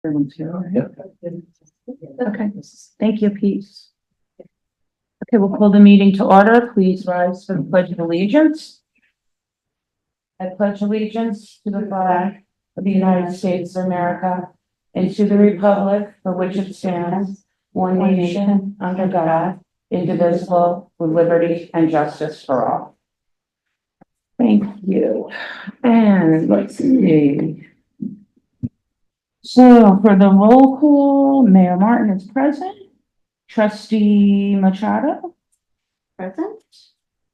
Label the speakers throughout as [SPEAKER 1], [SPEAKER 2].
[SPEAKER 1] Everyone's here, right? Okay, thank you, Pete. Okay, we'll call the meeting to order. Please rise for the pledge of allegiance. I pledge allegiance to the flag of the United States of America and to the republic for which it stands, one nation, under God, indivisible, with liberty and justice for all. Thank you. And let's see. So for the roll call, Mayor Martin is present. Trustee Machado,
[SPEAKER 2] Present.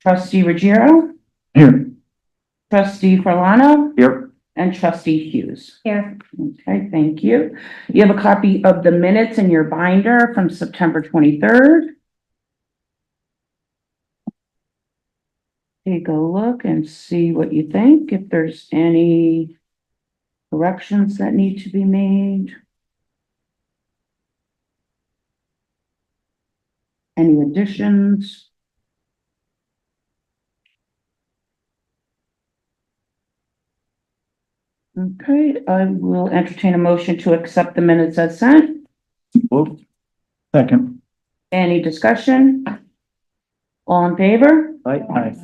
[SPEAKER 1] Trustee Ruggiero,
[SPEAKER 3] Here.
[SPEAKER 1] Trustee Farlano,
[SPEAKER 3] Here.
[SPEAKER 1] and Trustee Hughes.
[SPEAKER 2] Here.
[SPEAKER 1] Okay, thank you. You have a copy of the minutes in your binder from September 23rd. Take a look and see what you think, if there's any corrections that need to be made. Any additions? Okay, I will entertain a motion to accept the minutes as sent.
[SPEAKER 3] Move. Second.
[SPEAKER 1] Any discussion? All in favor?
[SPEAKER 3] Aye.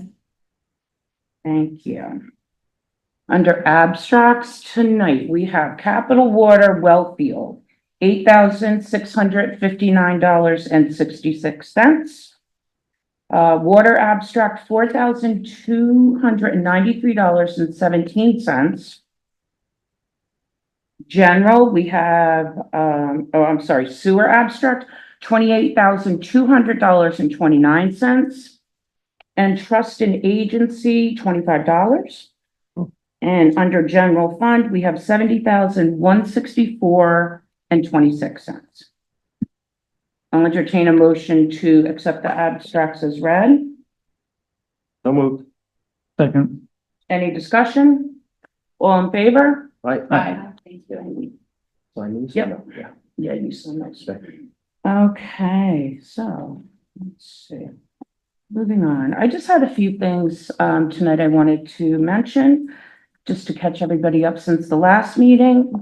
[SPEAKER 1] Thank you. Under abstracts tonight, we have Capital Water Wellfield, $8,659.66. Water abstract, $4,293.17. General, we have, sewer abstract, $28,200.29. And trust and agency, $25. And under general fund, we have $70,164.26. I'll entertain a motion to accept the abstracts as read.
[SPEAKER 3] So moved. Second.
[SPEAKER 1] Any discussion? All in favor?
[SPEAKER 3] Aye.
[SPEAKER 1] Thank you.
[SPEAKER 3] Yep.
[SPEAKER 1] Yeah. Yeah, you saw that. Okay, so let's see. Moving on. I just had a few things tonight I wanted to mention, just to catch everybody up since the last meeting.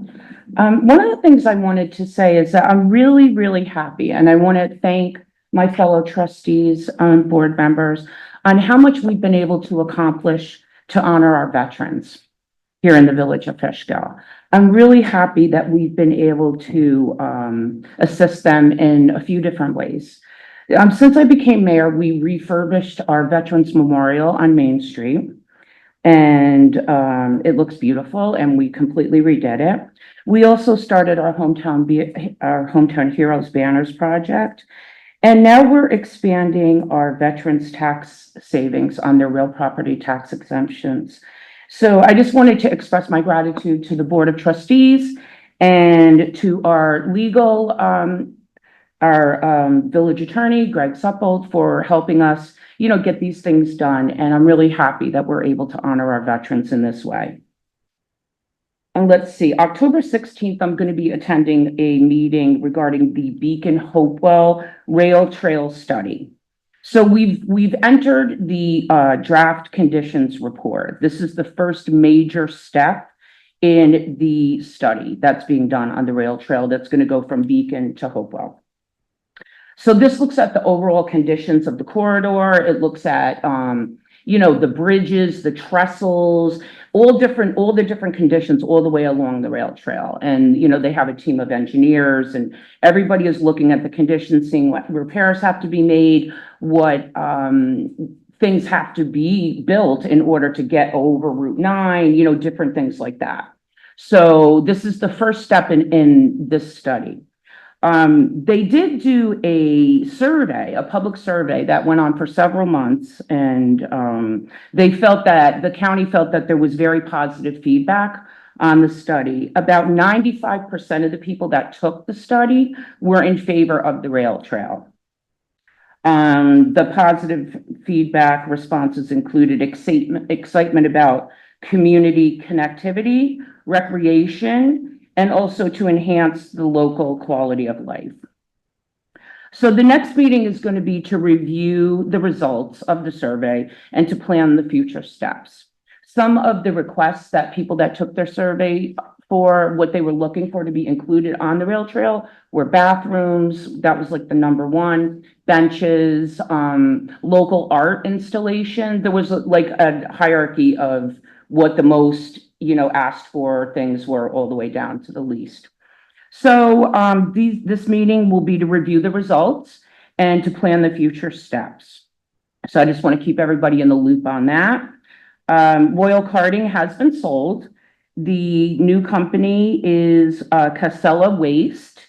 [SPEAKER 1] One of the things I wanted to say is that I'm really, really happy, and I want to thank my fellow trustees and board members on how much we've been able to accomplish to honor our veterans here in the village of Fishkill. I'm really happy that we've been able to assist them in a few different ways. Since I became mayor, we refurbished our Veterans Memorial on Main Street, and it looks beautiful, and we completely redid it. We also started our Hometown Heroes Banners project, and now we're expanding our veterans tax savings on their real property tax exemptions. So I just wanted to express my gratitude to the Board of Trustees and to our legal, village attorney, Greg Suppold, for helping us, get these things done. And I'm really happy that we're able to honor our veterans in this way. And let's see, October 16th, I'm going to be attending a meeting regarding the Beacon Hopewell Rail Trail Study. So we've entered the draft conditions report. This is the first major step in the study that's being done on the rail trail that's going to go from Beacon to Hopewell. So this looks at the overall conditions of the corridor. It looks at, the bridges, the trestles, all the different conditions all the way along the rail trail. And, they have a team of engineers, and everybody is looking at the conditions, seeing what repairs have to be made, what things have to be built in order to get over Route 9, different things like that. So this is the first step in this study. They did do a public survey that went on for several months, and the county felt that there was very positive feedback on the study. About 95% of the people that took the study were in favor of the rail trail. The positive feedback responses included excitement about community connectivity, recreation, and also to enhance the local quality of life. So the next meeting is going to be to review the results of the survey and to plan the future steps. Some of the requests that people that took their survey for what they were looking for to be included on the rail trail were bathrooms, that was like the number one, benches, local art installation. There was like a hierarchy of what the most, asked for things were all the way down to the least. So, this meeting will be to review the results and to plan the future steps. So I just want to keep everybody in the loop on that. Royal Karting has been sold. The new company is Casella Waste.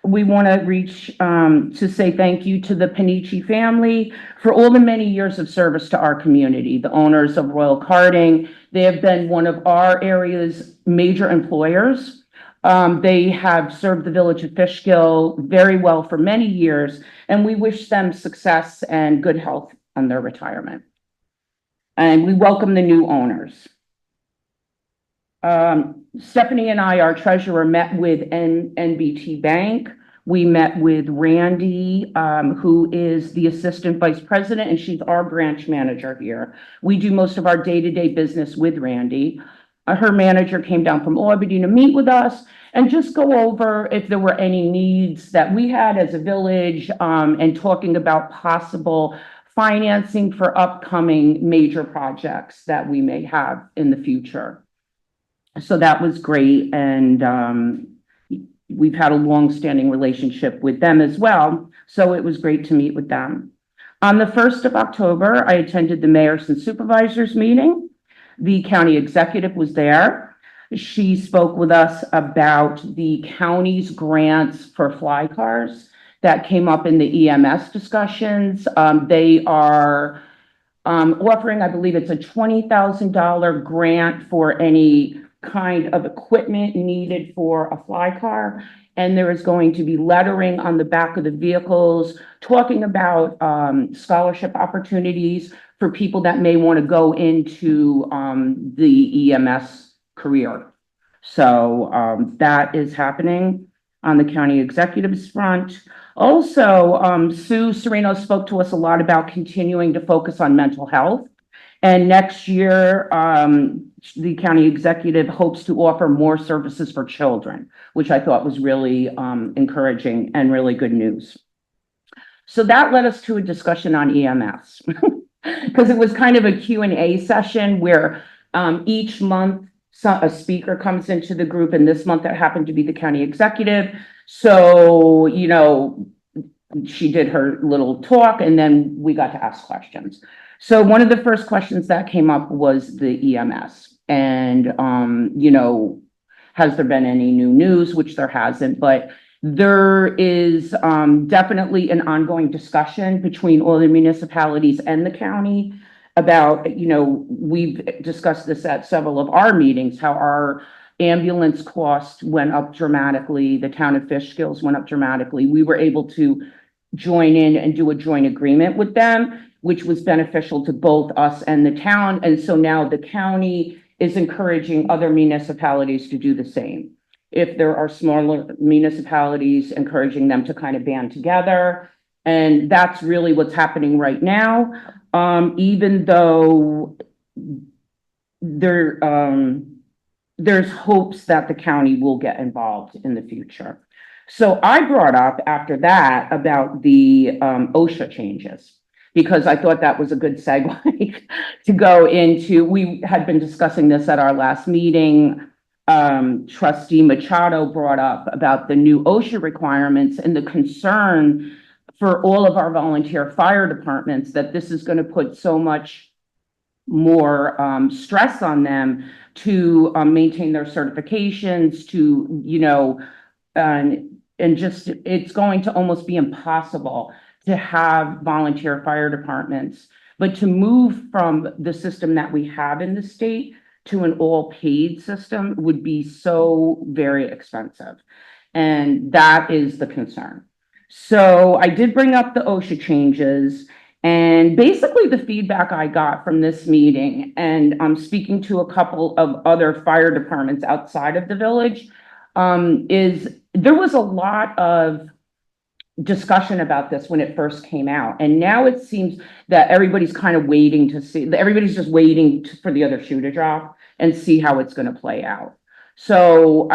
[SPEAKER 1] We want to reach to say thank you to the Panici family for all the many years of service to our community. The owners of Royal Karting, they have been one of our area's major employers. They have served the village of Fishkill very well for many years, and we wish them success and good health on their retirement. And we welcome the new owners. Stephanie and I, our treasurer, met with NBT Bank. We met with Randy, who is the assistant vice president, and she's our branch manager here. We do most of our day-to-day business with Randy. Her manager came down from Albany to meet with us and just go over if there were any needs that we had as a village, and talking about possible financing for upcoming major projects that we may have in the future. So that was great, and we've had a long-standing relationship with them as well, so it was great to meet with them. On the 1st of October, I attended the mayors and supervisors meeting. The county executive was there. She spoke with us about the county's grants for fly cars that came up in the EMS discussions. They are offering, I believe it's a $20,000 grant for any kind of equipment needed for a fly car. And there is going to be lettering on the back of the vehicles talking about scholarship opportunities for people that may want to go into the EMS career. So that is happening on the county executive's front. Also, Sue Sereno spoke to us a lot about continuing to focus on mental health. And next year, the county executive hopes to offer more services for children, which I thought was really encouraging and really good news. So that led us to a discussion on EMS because it was kind of a Q&A session where each month a speaker comes into the group, and this month that happened to be the county executive. So, she did her little talk and then we got to ask questions. So one of the first questions that came up was the EMS and, has there been any new news, which there hasn't, but there is definitely an ongoing discussion between all the municipalities and the county about, we've discussed this at several of our meetings, how our ambulance cost went up dramatically. The town of Fishkill went up dramatically. We were able to join in and do a joint agreement with them, which was beneficial to both us and the town. And so now the county is encouraging other municipalities to do the same. If there are smaller municipalities, encouraging them to kind of band together. And that's really what's happening right now. Even though there's hopes that the county will get involved in the future. So I brought up after that about the OSHA changes, because I thought that was a good segue to go into. We had been discussing this at our last meeting. Trustee Machado brought up about the new OSHA requirements and the concern for all of our volunteer fire departments that this is going to put so much more stress on them to maintain their certifications, to, and just it's going to almost be impossible to have volunteer fire departments. But to move from the system that we have in the state to an all-paid system would be so very expensive. And that is the concern. So I did bring up the OSHA changes, and basically the feedback I got from this meeting, and I'm speaking to a couple of other fire departments outside of the village, is there was a lot of discussion about this when it first came out. And now it seems that everybody's kind of waiting to see, everybody's just waiting for the other shoe to drop and see how it's going to play out. So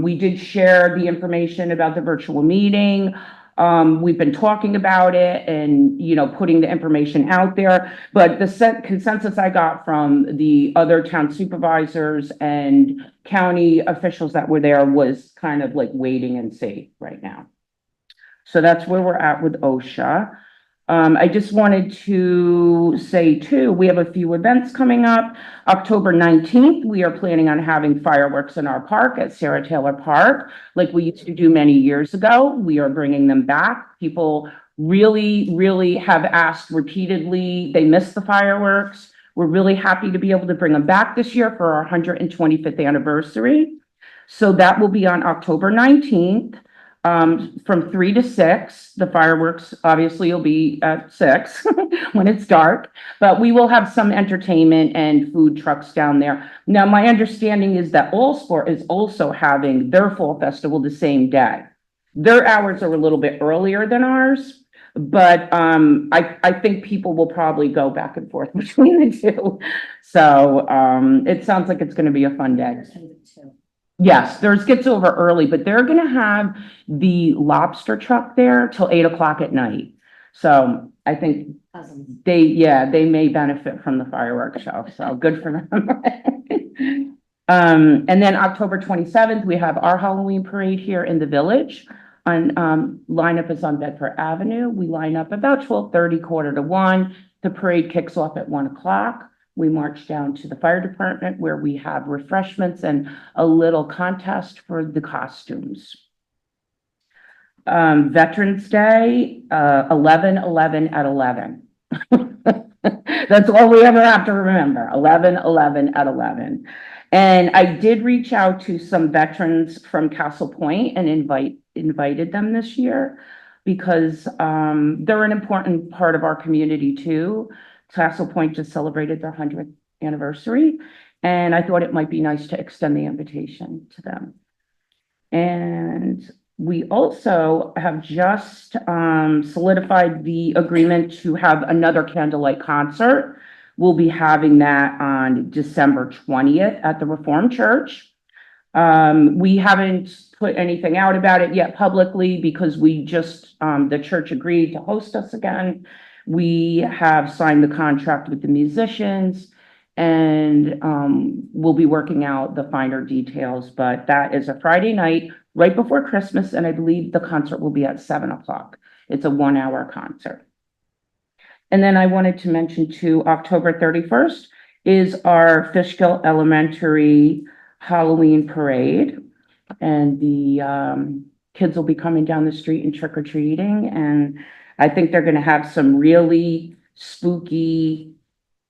[SPEAKER 1] we did share the information about the virtual meeting. We've been talking about it and, putting the information out there. But the consensus I got from the other town supervisors and county officials that were there was kind of like waiting and see right now. So that's where we're at with OSHA. I just wanted to say too, we have a few events coming up. October 19th, we are planning on having fireworks in our park at Sarah Taylor Park, like we used to do many years ago. We are bringing them back. People really, really have asked repeatedly. They miss the fireworks. We're really happy to be able to bring them back this year for our 125th anniversary. So that will be on October 19th. From 3 to 6. The fireworks obviously will be at 6 when it's dark, but we will have some entertainment and food trucks down there. Now, my understanding is that All Sport is also having their fall festival the same day. Their hours are a little bit earlier than ours, but I think people will probably go back and forth between the two. So it sounds like it's going to be a fun day. Yes, theirs gets over early, but they're gonna have the lobster truck there till 8 o'clock at night. So I think they may benefit from the fireworks show, so good for them. And then October 27th, we have our Halloween parade here in the village. Lineup is on Bedford Avenue. We line up about 12:30, quarter to 1. The parade kicks off at 1 o'clock. We march down to the fire department where we have refreshments and a little contest for the costumes. Veterans Day, 11/11 at 11. That's all we ever have to remember, 11/11 at 11. And I did reach out to some veterans from Castle Point and invited them this year because they're an important part of our community too. Castle Point just celebrated their 100th anniversary, and I thought it might be nice to extend the invitation to them. And we also have just solidified the agreement to have another candlelight concert. We'll be having that on December 20th at the Reformed Church. We haven't put anything out about it yet publicly because we just, the church agreed to host us again. We have signed the contract with the musicians and we'll be working out the finer details, but that is a Friday night right before Christmas, and I believe the concert will be at 7 o'clock. It's a 1-hour concert. And then I wanted to mention too, October 31st is our Fishkill Elementary Halloween parade, and the kids will be coming down the street and trick-or-treating, and I think they're gonna have some really spooky,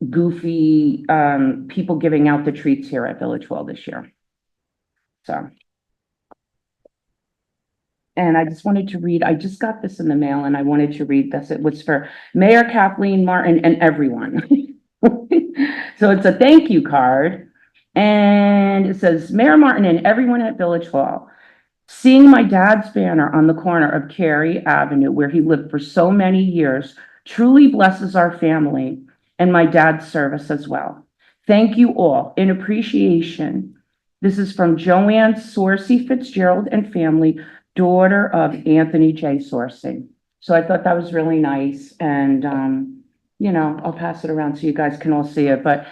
[SPEAKER 1] goofy people giving out the treats here at Village Hall this year. So. And I just wanted to read, I just got this in the mail and I wanted to read this. It was for Mayor Kathleen Martin and everyone. So it's a thank you card. And it says, Mayor Martin and everyone at Village Hall, seeing my dad's banner on the corner of Cary Avenue, where he lived for so many years, truly blesses our family and my dad's service as well. Thank you all. In appreciation, this is from Joanne Sorsey Fitzgerald and family, daughter of Anthony J. Sorsey. So I thought that was really nice. And, I'll pass it around so you guys can all see it, but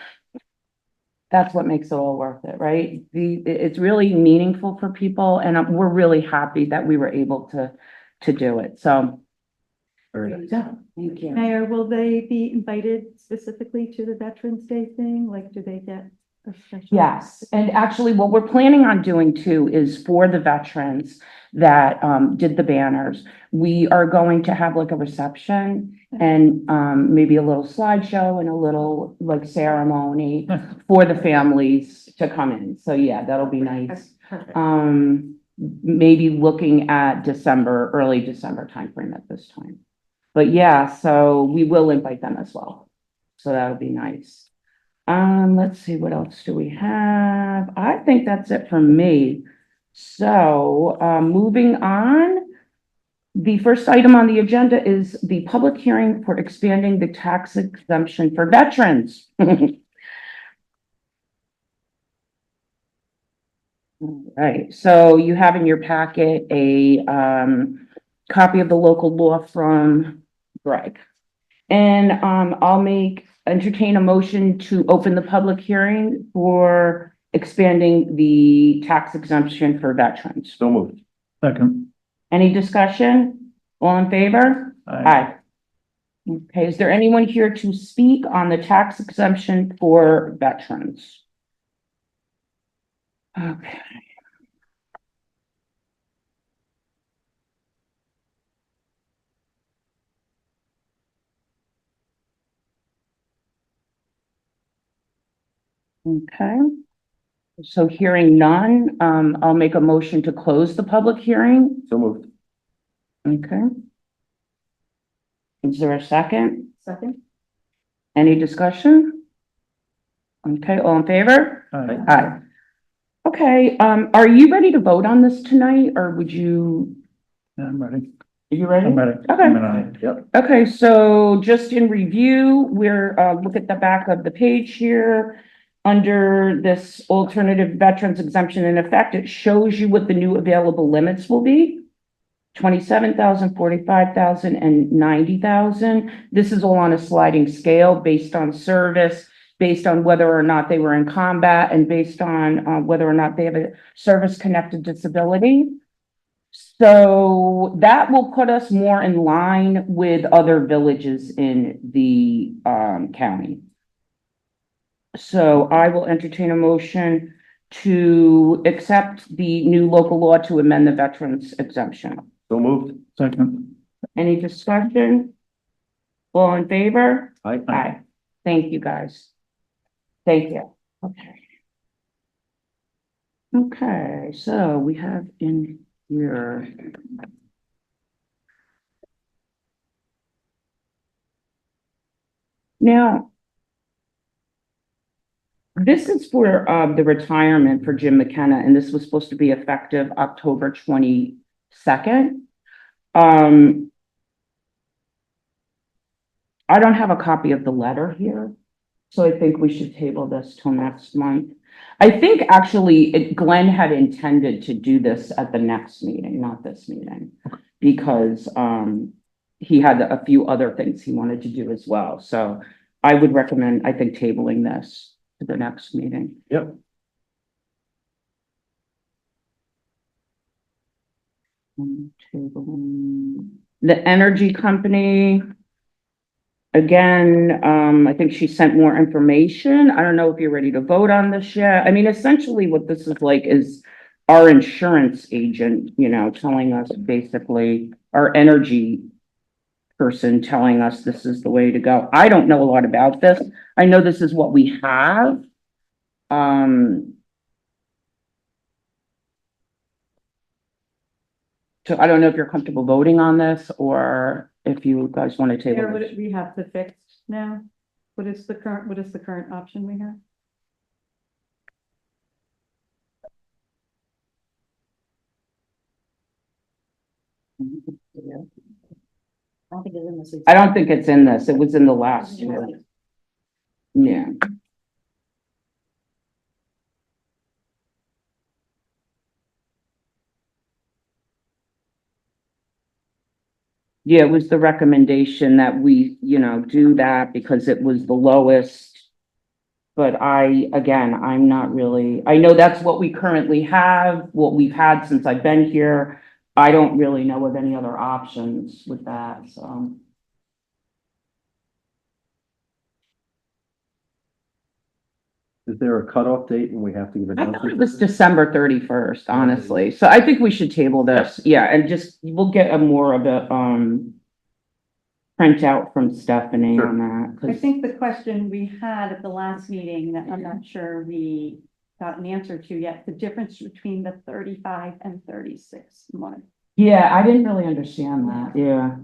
[SPEAKER 1] that's what makes it all worth it, right? It's really meaningful for people, and we're really happy that we were able to do it. So. Yeah, thank you.
[SPEAKER 2] Mayor, will they be invited specifically to the Veterans Day thing? Like, do they get a special?
[SPEAKER 1] Yes, and actually what we're planning on doing too is for the veterans that did the banners, we are going to have like a reception and maybe a little slideshow and a little like ceremony for the families to come in. So yeah, that'll be nice.
[SPEAKER 2] Perfect.
[SPEAKER 1] Maybe looking at early December timeframe at this time. But yeah, so we will invite them as well. So that'll be nice. Let's see, what else do we have? I think that's it for me. So, moving on. The first item on the agenda is the public hearing for expanding the tax exemption for veterans. Right, so you have in your packet a, copy of the local law from Greg. And, entertain a motion to open the public hearing for expanding the tax exemption for veterans.
[SPEAKER 3] So moved. Second.
[SPEAKER 1] Any discussion? All in favor? Aye. Okay, is there anyone here to speak on the tax exemption for veterans? Okay. Okay. So hearing none, I'll make a motion to close the public hearing.
[SPEAKER 3] So moved.
[SPEAKER 1] Okay. Is there a second?
[SPEAKER 2] Second?
[SPEAKER 1] Any discussion? Okay, all in favor?
[SPEAKER 3] Aye.
[SPEAKER 1] Aye. Okay, are you ready to vote on this tonight, or would you,
[SPEAKER 3] Yeah, I'm ready.
[SPEAKER 1] are you ready?
[SPEAKER 3] I'm ready.
[SPEAKER 1] Okay.
[SPEAKER 3] I'm in. Yep.
[SPEAKER 1] Okay, so just in review, look at the back of the page here. Under this alternative veterans exemption in effect, it shows you what the new available limits will be. 27,000, 45,000, and 90,000. This is all on a sliding scale based on service, based on whether or not they were in combat, and based on whether or not they have a service-connected disability. So that will put us more in line with other villages in the county. So I will entertain a motion to accept the new local law to amend the veterans exemption.
[SPEAKER 3] So moved. Second.
[SPEAKER 1] Any discussion? All in favor?
[SPEAKER 3] Aye.
[SPEAKER 1] Aye. Thank you, guys. Thank you. Okay. Okay, so we have in here. Now, this is for the retirement for Jim McKenna, and this was supposed to be effective October 22nd. I don't have a copy of the letter here, so I think we should table this till next month. I think actually Glenn had intended to do this at the next meeting, not this meeting, because he had a few other things he wanted to do as well. So I would recommend, I think, tabling this to the next meeting.
[SPEAKER 3] Yep.
[SPEAKER 1] Tabling. The energy company. Again, I think she sent more information. I don't know if you're ready to vote on this yet. I mean, essentially what this is like is our insurance agent, telling us basically, our energy person telling us this is the way to go. I don't know a lot about this. I know this is what we have. So I don't know if you're comfortable voting on this, or if you guys want to table
[SPEAKER 2] Sarah,
[SPEAKER 1] this.
[SPEAKER 2] what we have to fix now? What is the current option we have?
[SPEAKER 1] I don't think it's in this. It was in the last two. Yeah. Yeah, it was the recommendation that we, do that because it was the lowest. But I'm not really, I know that's what we currently have, what we've had since I've been here. I don't really know of any other options with that, so.
[SPEAKER 3] Is there a cutoff date and we have to give a
[SPEAKER 1] I thought it
[SPEAKER 3] notice?
[SPEAKER 1] was December 31st, honestly. So I think we should table this. Yeah, and we'll get a more of a, printout from Stephanie on that. 'Cause-
[SPEAKER 2] I think the question we had at the last meeting that I'm not sure we got an answer to yet, the difference between the 35 and 36 month.
[SPEAKER 1] Yeah, I didn't really understand that. Yeah.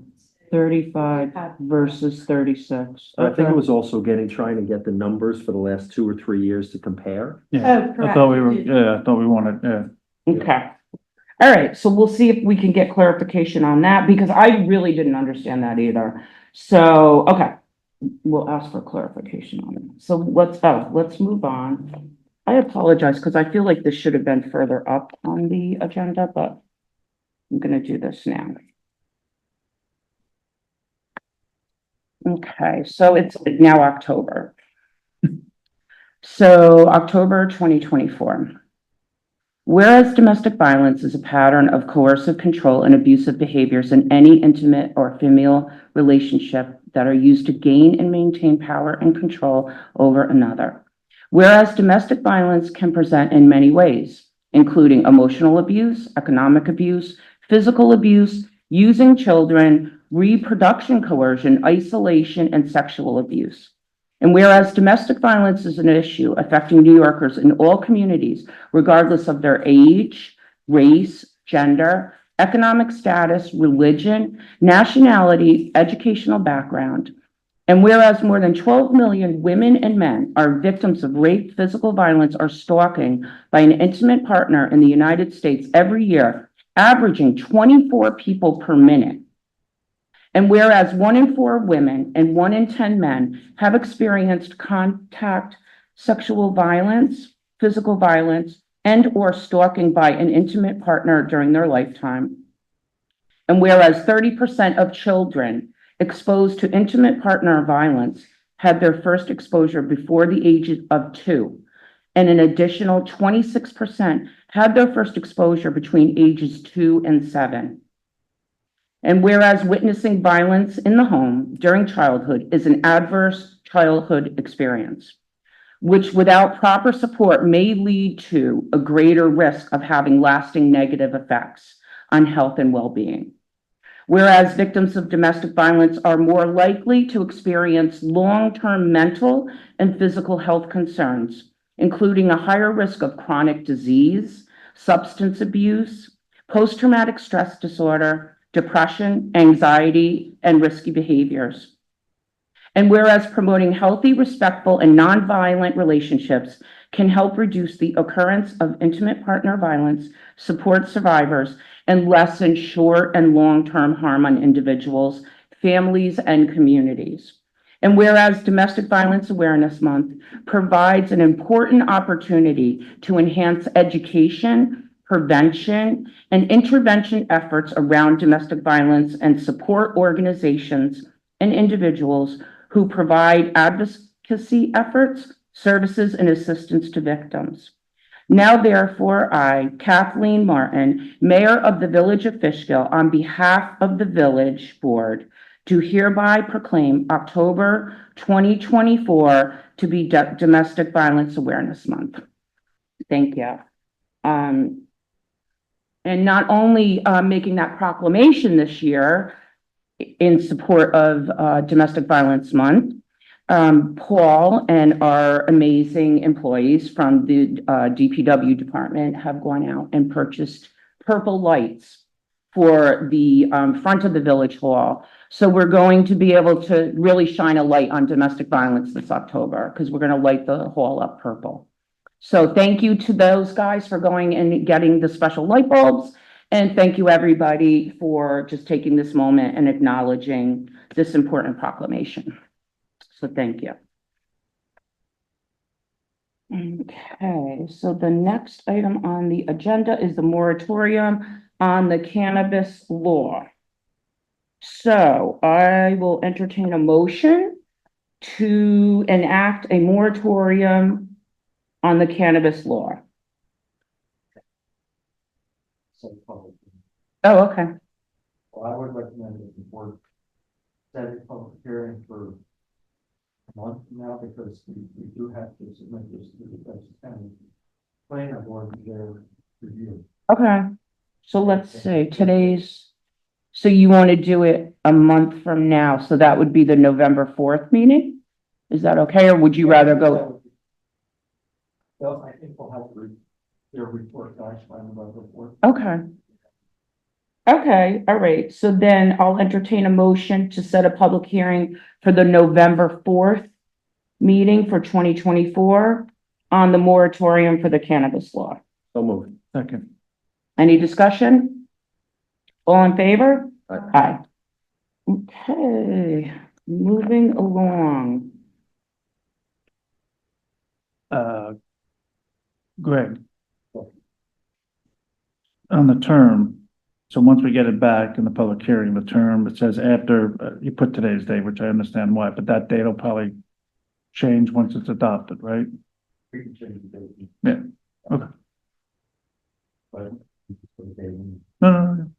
[SPEAKER 1] 35 versus 36.
[SPEAKER 3] I think
[SPEAKER 1] Okay.
[SPEAKER 3] it was also trying to get the numbers for the last 2 or 3 years to compare.
[SPEAKER 2] Oh,
[SPEAKER 4] I
[SPEAKER 2] correct.
[SPEAKER 4] thought we were, yeah, I thought we wanted, yeah.
[SPEAKER 1] Okay. All right, so we'll see if we can get clarification on that, because I really didn't understand that either. So, okay, we'll ask for clarification on it. So let's move on. I apologize because I feel like this should have been further up on the agenda, but I'm gonna do this now. Okay, so it's now October. So October 2024. Whereas domestic violence is a pattern of coercive control and abusive behaviors in any intimate or familial relationship that are used to gain and maintain power and control over another. Whereas domestic violence can present in many ways, including emotional abuse, economic abuse, physical abuse, using children, reproduction coercion, isolation, and sexual abuse. And whereas domestic violence is an issue affecting New Yorkers in all communities, regardless of their age, race, gender, economic status, religion, nationality, educational background. And whereas more than 12 million women and men are victims of rape, physical violence, or stalking by an intimate partner in the United States every year, averaging 24 people per minute. And whereas 1 in 4 women and 1 in 10 men have experienced contact sexual violence, physical violence, and or stalking by an intimate partner during their lifetime. And whereas 30% of children exposed to intimate partner violence had their first exposure before the age of 2, and an additional 26% had their first exposure between ages 2 and 7. And whereas witnessing violence in the home during childhood is an adverse childhood experience, which without proper support may lead to a greater risk of having lasting negative effects on health and well-being. Whereas victims of domestic violence are more likely to experience long-term mental and physical health concerns, including a higher risk of chronic disease, substance abuse, post-traumatic stress disorder, depression, anxiety, and risky behaviors. And whereas promoting healthy, respectful, and nonviolent relationships can help reduce the occurrence of intimate partner violence, support survivors, and lessen short and long-term harm on individuals, families, and communities. And whereas Domestic Violence Awareness Month provides an important opportunity to enhance education, prevention, and intervention efforts around domestic violence and support organizations and individuals who provide advocacy efforts, services, and assistance to victims. Now, therefore, I, Kathleen Martin, Mayor of the Village of Fishkill, on behalf of the Village Board, do hereby proclaim October 2024 to be Domestic Violence Awareness Month. Thank you. And not only making that proclamation this year in support of Domestic Violence Month, Paul and our amazing employees from the DPW department have gone out and purchased purple lights for the front of the village hall. So we're going to be able to really shine a light on domestic violence this October because we're going to light the hall up purple. So thank you to those guys for going and getting the special light bulbs. And thank you, everybody, for just taking this moment and acknowledging this important proclamation. So thank you. Okay, so the next item on the agenda is the moratorium on the cannabis law. So I will entertain a motion to enact a moratorium on the cannabis law. Oh, okay.
[SPEAKER 5] Well, I would recommend that the board set a public hearing for a month from now, because we do have to submit this to the Dutchess County Planning Board for their review.
[SPEAKER 1] Okay. So let's see, so you want to do it a month from now, so that would be the November 4th meeting? Is that okay, or would you rather go?
[SPEAKER 5] Well, I think we'll have their report back by November 4th.
[SPEAKER 1] Okay. Okay, all right, so then I'll entertain a motion to set a public hearing for the November 4th meeting for 2024 on the moratorium for the cannabis law.
[SPEAKER 3] So moved.
[SPEAKER 4] Second.
[SPEAKER 1] Any discussion? All in favor?
[SPEAKER 3] Aye.
[SPEAKER 1] Aye. Okay, moving along.
[SPEAKER 4] Greg. On the term, so once we get it back in the public hearing, the term, it says after, you put today's date, which I understand why, but that date will probably change once it's adopted, right?
[SPEAKER 5] We can change the date.
[SPEAKER 4] Yeah, okay.
[SPEAKER 5] But.
[SPEAKER 4] No, no, no,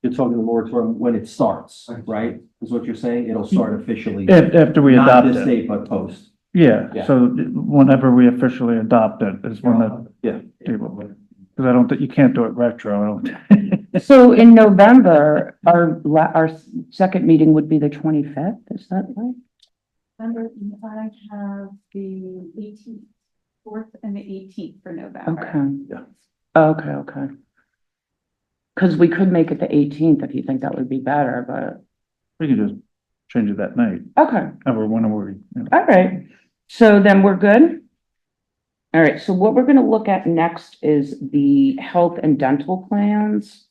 [SPEAKER 3] You're talking the moratorium when it starts, right? Is what you're saying? It'll start officially,
[SPEAKER 4] after we
[SPEAKER 3] not
[SPEAKER 4] adopt
[SPEAKER 3] this
[SPEAKER 4] it.
[SPEAKER 3] date, but post.
[SPEAKER 4] Yeah,
[SPEAKER 3] Yeah.
[SPEAKER 4] so whenever we officially adopt it is when that,
[SPEAKER 3] Yeah.
[SPEAKER 4] because I don't think, you can't do it retro, I don't.
[SPEAKER 1] So in November, our second meeting would be the 25th, is that right?
[SPEAKER 2] November, I have the 18th, 4th and the 18th for November.
[SPEAKER 1] Okay.
[SPEAKER 3] Yeah.
[SPEAKER 1] Okay. Because we could make it the 18th if you think that would be better, but,
[SPEAKER 4] We can just change it that night,
[SPEAKER 1] okay,
[SPEAKER 4] or whenever we, you know.
[SPEAKER 1] all right. So then we're good? All right, so what we're gonna look at next is the health and dental plans.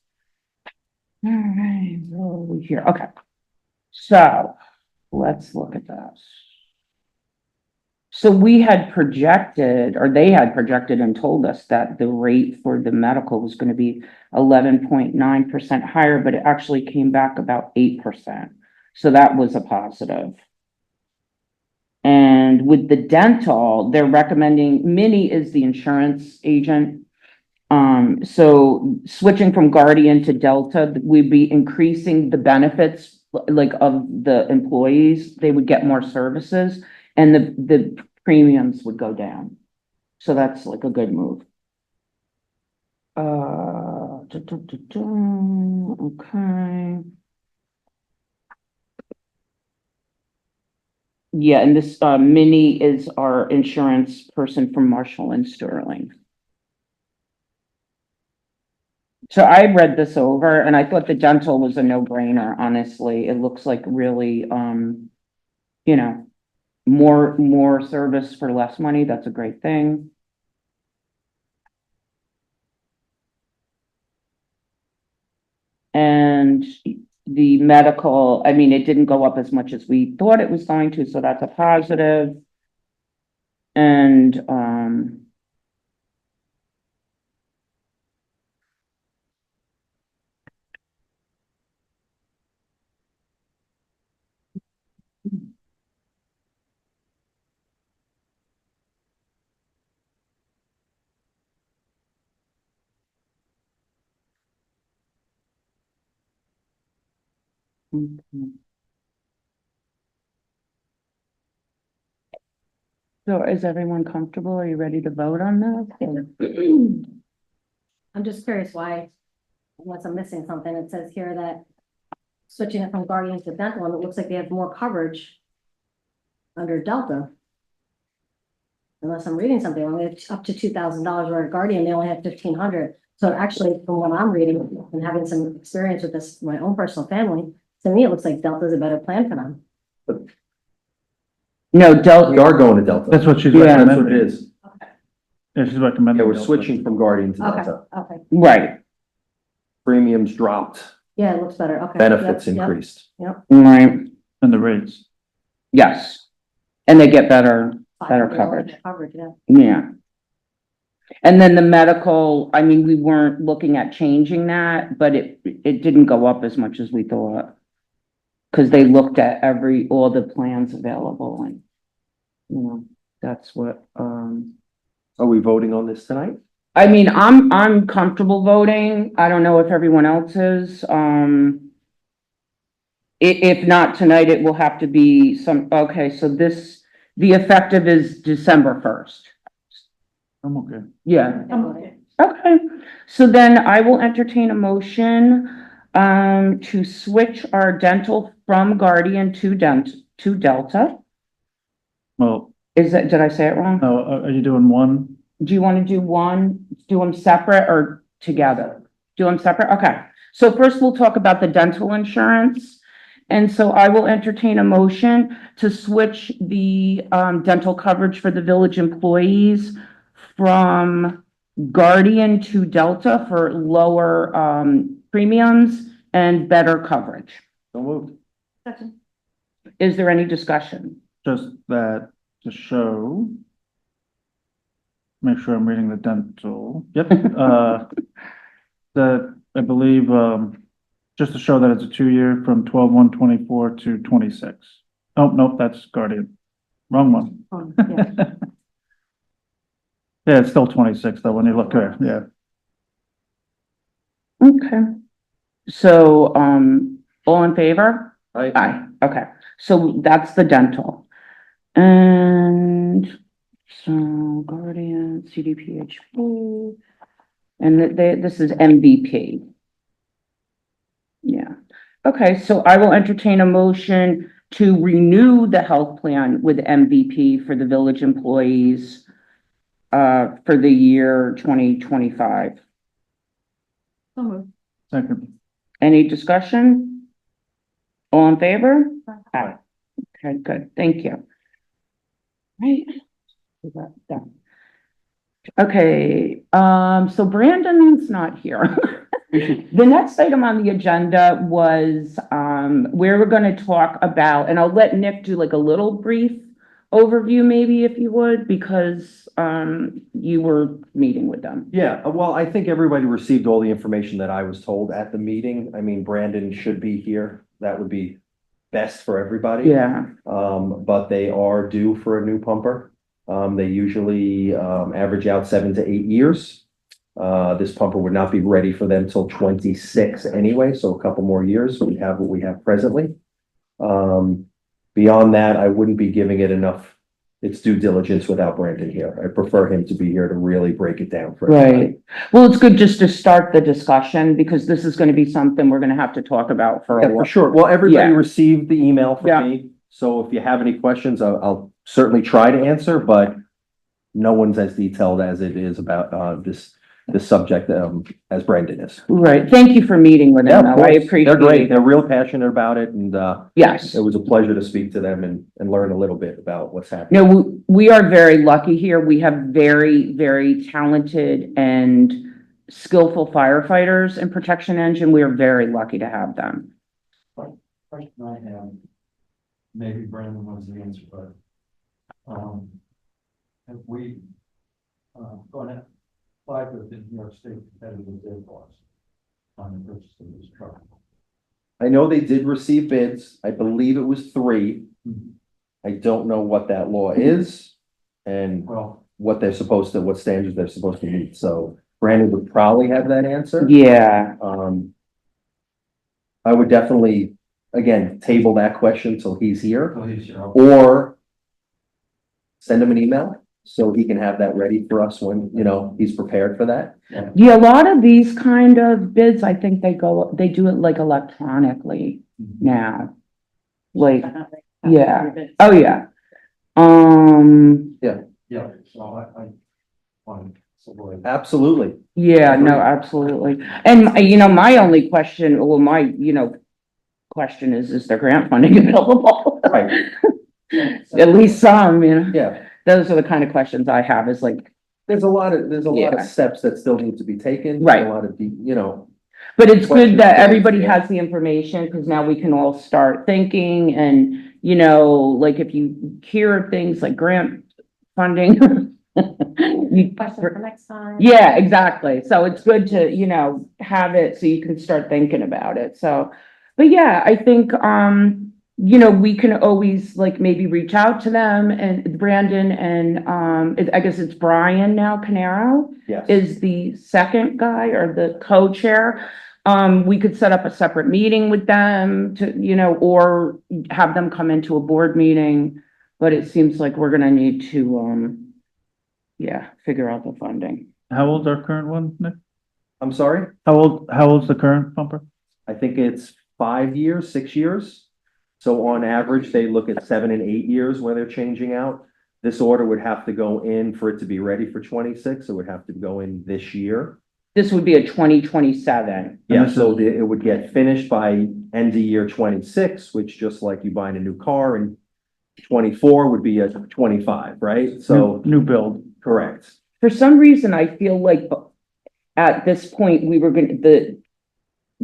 [SPEAKER 1] All right, where are we here? Okay. So, let's look at this. So we had projected, or they had projected and told us that the rate for the medical was gonna be 11.9% higher, but it actually came back about 8%. So that was a positive. And with the dental, they're recommending, Minnie is the insurance agent. So switching from Guardian to Delta, we'd be increasing the benefits, like of the employees, they would get more services and the premiums would go down. So that's like a good move. Okay. Yeah, and this, Minnie is our insurance person from Marshall and Sterling. So I read this over and I thought the dental was a no-brainer, honestly. It looks like really, you know, more service for less money. That's a great thing. And the medical, I mean, it didn't go up as much as we thought it was going to, so that's a positive. And, okay. So is everyone comfortable? Are you ready to vote on this?
[SPEAKER 6] I'm just curious why, unless I'm missing something, it says here that switching it from Guardian to dental, and it looks like they have more coverage under Delta. Unless I'm reading something wrong, they have up to $2,000, where at Guardian, they only have 1,500. So actually, from what I'm reading and having some experience with this, my own personal family, to me, it looks like Delta is a better plan for them.
[SPEAKER 1] No,
[SPEAKER 3] We
[SPEAKER 1] Delta,
[SPEAKER 3] are going to Delta.
[SPEAKER 4] That's what she's
[SPEAKER 1] Yeah,
[SPEAKER 3] That's what it
[SPEAKER 4] recommending.
[SPEAKER 3] is.
[SPEAKER 4] Yeah, she's recommending.
[SPEAKER 3] Yeah, we're
[SPEAKER 4] Delta.
[SPEAKER 3] switching from Guardian to
[SPEAKER 6] Okay,
[SPEAKER 3] Delta.
[SPEAKER 6] okay.
[SPEAKER 1] right,
[SPEAKER 3] Premiums dropped,
[SPEAKER 6] Yeah, it looks better. Okay.
[SPEAKER 3] benefits
[SPEAKER 6] Yep, yep.
[SPEAKER 3] increased.
[SPEAKER 1] right,
[SPEAKER 4] And the rates.
[SPEAKER 1] yes. And they get better, Better
[SPEAKER 6] $500
[SPEAKER 1] coverage.
[SPEAKER 6] Coverage, yeah.
[SPEAKER 1] yeah. And then the medical, I mean, we weren't looking at changing that, but it didn't go up as much as we thought. Cause they looked at all the plans available and, you know, that's what,
[SPEAKER 3] Are we voting on this tonight?
[SPEAKER 1] I mean, I'm comfortable voting. I don't know if everyone else is, if not tonight, it will have to be okay, so the effective is December 1st.
[SPEAKER 4] I'm okay.
[SPEAKER 1] Yeah,
[SPEAKER 2] Okay.
[SPEAKER 1] okay. So then I will entertain a motion, to switch our dental from Guardian to Delta.
[SPEAKER 4] Well,
[SPEAKER 1] Did I say it wrong?
[SPEAKER 4] no, are you doing one?
[SPEAKER 1] Do you want to do one, do them separate or together? Do them separate? Okay. So first we'll talk about the dental insurance. And so I will entertain a motion to switch the dental coverage for the village employees from Guardian to Delta for lower premiums and better coverage.
[SPEAKER 3] So moved.
[SPEAKER 2] Second.
[SPEAKER 1] Is there any discussion?
[SPEAKER 4] Just that to show make sure I'm reading the dental. Yep, I believe, just to show that it's a 2-year from 12/1/24 to 26. Oh, nope, that's Guardian. Wrong one.
[SPEAKER 2] Yeah.
[SPEAKER 4] Yeah, it's still 26 though, when you look there, yeah.
[SPEAKER 1] Okay. So, all in favor?
[SPEAKER 3] I,
[SPEAKER 1] Aye, okay, so that's the dental. And so Guardian, CDPHP, and this is MVP. Yeah, okay, so I will entertain a motion to renew the health plan with MVP for the village employees for the year 2025.
[SPEAKER 2] So moved.
[SPEAKER 4] Second,
[SPEAKER 1] Any discussion? All in favor? Aye. Okay, good, thank you. Right. We got that. Okay, so Brandon's not here. The next item on the agenda was, we were gonna talk about, and I'll let Nick do like a little brief overview maybe if you would, because, you were meeting with them.
[SPEAKER 3] yeah, well, I think everybody received all the information that I was told at the meeting. I mean, Brandon should be here. That would be best for everybody.
[SPEAKER 1] Yeah,
[SPEAKER 3] But they are due for a new pumper. They usually, average out 7 to 8 years. This pumper would not be ready for them till 26 anyway, so a couple more years. So we have what we have presently. Beyond that, I wouldn't be giving it its due diligence without Brandon here. I prefer him to be here to really break it down for everybody.
[SPEAKER 1] right. Well, it's good just to start the discussion because this is gonna be something we're gonna have to talk about for
[SPEAKER 3] Yeah,
[SPEAKER 1] a
[SPEAKER 3] for
[SPEAKER 1] while.
[SPEAKER 3] sure. Well, everybody
[SPEAKER 1] Yeah.
[SPEAKER 3] received the email
[SPEAKER 1] Yeah.
[SPEAKER 3] from me, so if you have any questions, I'll certainly try to answer, but no one's as detailed as it is about, this subject, as Brandon is.
[SPEAKER 1] Right, thank you for meeting with
[SPEAKER 3] Yeah,
[SPEAKER 1] them,
[SPEAKER 3] of
[SPEAKER 1] though. I
[SPEAKER 3] course.
[SPEAKER 1] appreciate
[SPEAKER 3] They're great.
[SPEAKER 1] it.
[SPEAKER 3] They're real passionate about it, and,
[SPEAKER 1] Yes.
[SPEAKER 3] it was a pleasure to speak to them and learn a little bit about what's happening.
[SPEAKER 1] No, we are very lucky here. We have very, very talented and skillful firefighters in Protection Engine. We are very lucky to have them.
[SPEAKER 5] Question I have, maybe Brandon knows the answer, but, have we, gonna apply for the New York State competitive bid laws on the purchase of this truck?
[SPEAKER 3] I know they did receive bids. I believe it was 3. I don't know what that law is and
[SPEAKER 5] Well,
[SPEAKER 3] what standards they're supposed to meet. So Brandon would probably have that answer.
[SPEAKER 1] Yeah,
[SPEAKER 3] I would definitely, again, table that question till he's here,
[SPEAKER 5] please, you know,
[SPEAKER 3] or send him an email so he can have that ready for us when, he's prepared for that.
[SPEAKER 1] yeah, a lot of these kind of bids, I think they do it like electronically now. Like, yeah. Oh, yeah.
[SPEAKER 5] yeah, so I want to.
[SPEAKER 3] Absolutely.
[SPEAKER 1] Yeah, no, absolutely. And, my only question, well, my, question is there grant funding available?
[SPEAKER 3] Right.
[SPEAKER 1] At least some,
[SPEAKER 3] Yeah.
[SPEAKER 1] those are the kind of questions I have is like,
[SPEAKER 3] There's a lot of
[SPEAKER 1] Yeah.
[SPEAKER 3] steps that still need to be taken.
[SPEAKER 1] Right.
[SPEAKER 3] A lot of,
[SPEAKER 1] but it's good
[SPEAKER 3] Questions
[SPEAKER 1] that
[SPEAKER 3] to
[SPEAKER 1] everybody
[SPEAKER 3] answer.
[SPEAKER 1] has the information because now we can all start thinking and, like if you hear things like grant funding.
[SPEAKER 6] Question for next time.
[SPEAKER 1] Yeah, exactly. So it's good to, have it so you can start thinking about it. So, but yeah, I think, we can always like maybe reach out to them and Brandon and, I guess it's Brian now, Canaro
[SPEAKER 3] yes.
[SPEAKER 1] is the second guy or the co-chair. We could set up a separate meeting with them to, or have them come into a board meeting. But it seems like we're gonna need to, figure out the funding.
[SPEAKER 4] how old's our current one, Nick?
[SPEAKER 3] I'm sorry?
[SPEAKER 4] How old's the current bumper?
[SPEAKER 3] I think it's 5 years, 6 years. So on average, they look at 7 and 8 years when they're changing out. This order would have to go in for it to be ready for 26. It would have to go in this year.
[SPEAKER 1] This would be a 2027.
[SPEAKER 3] Yeah,
[SPEAKER 4] this
[SPEAKER 3] so it would get finished by end of year 26, which just like you buying a new car, and 24 would be a 25, right? So,
[SPEAKER 4] New build.
[SPEAKER 3] correct.
[SPEAKER 1] For some reason, I feel like at this point, the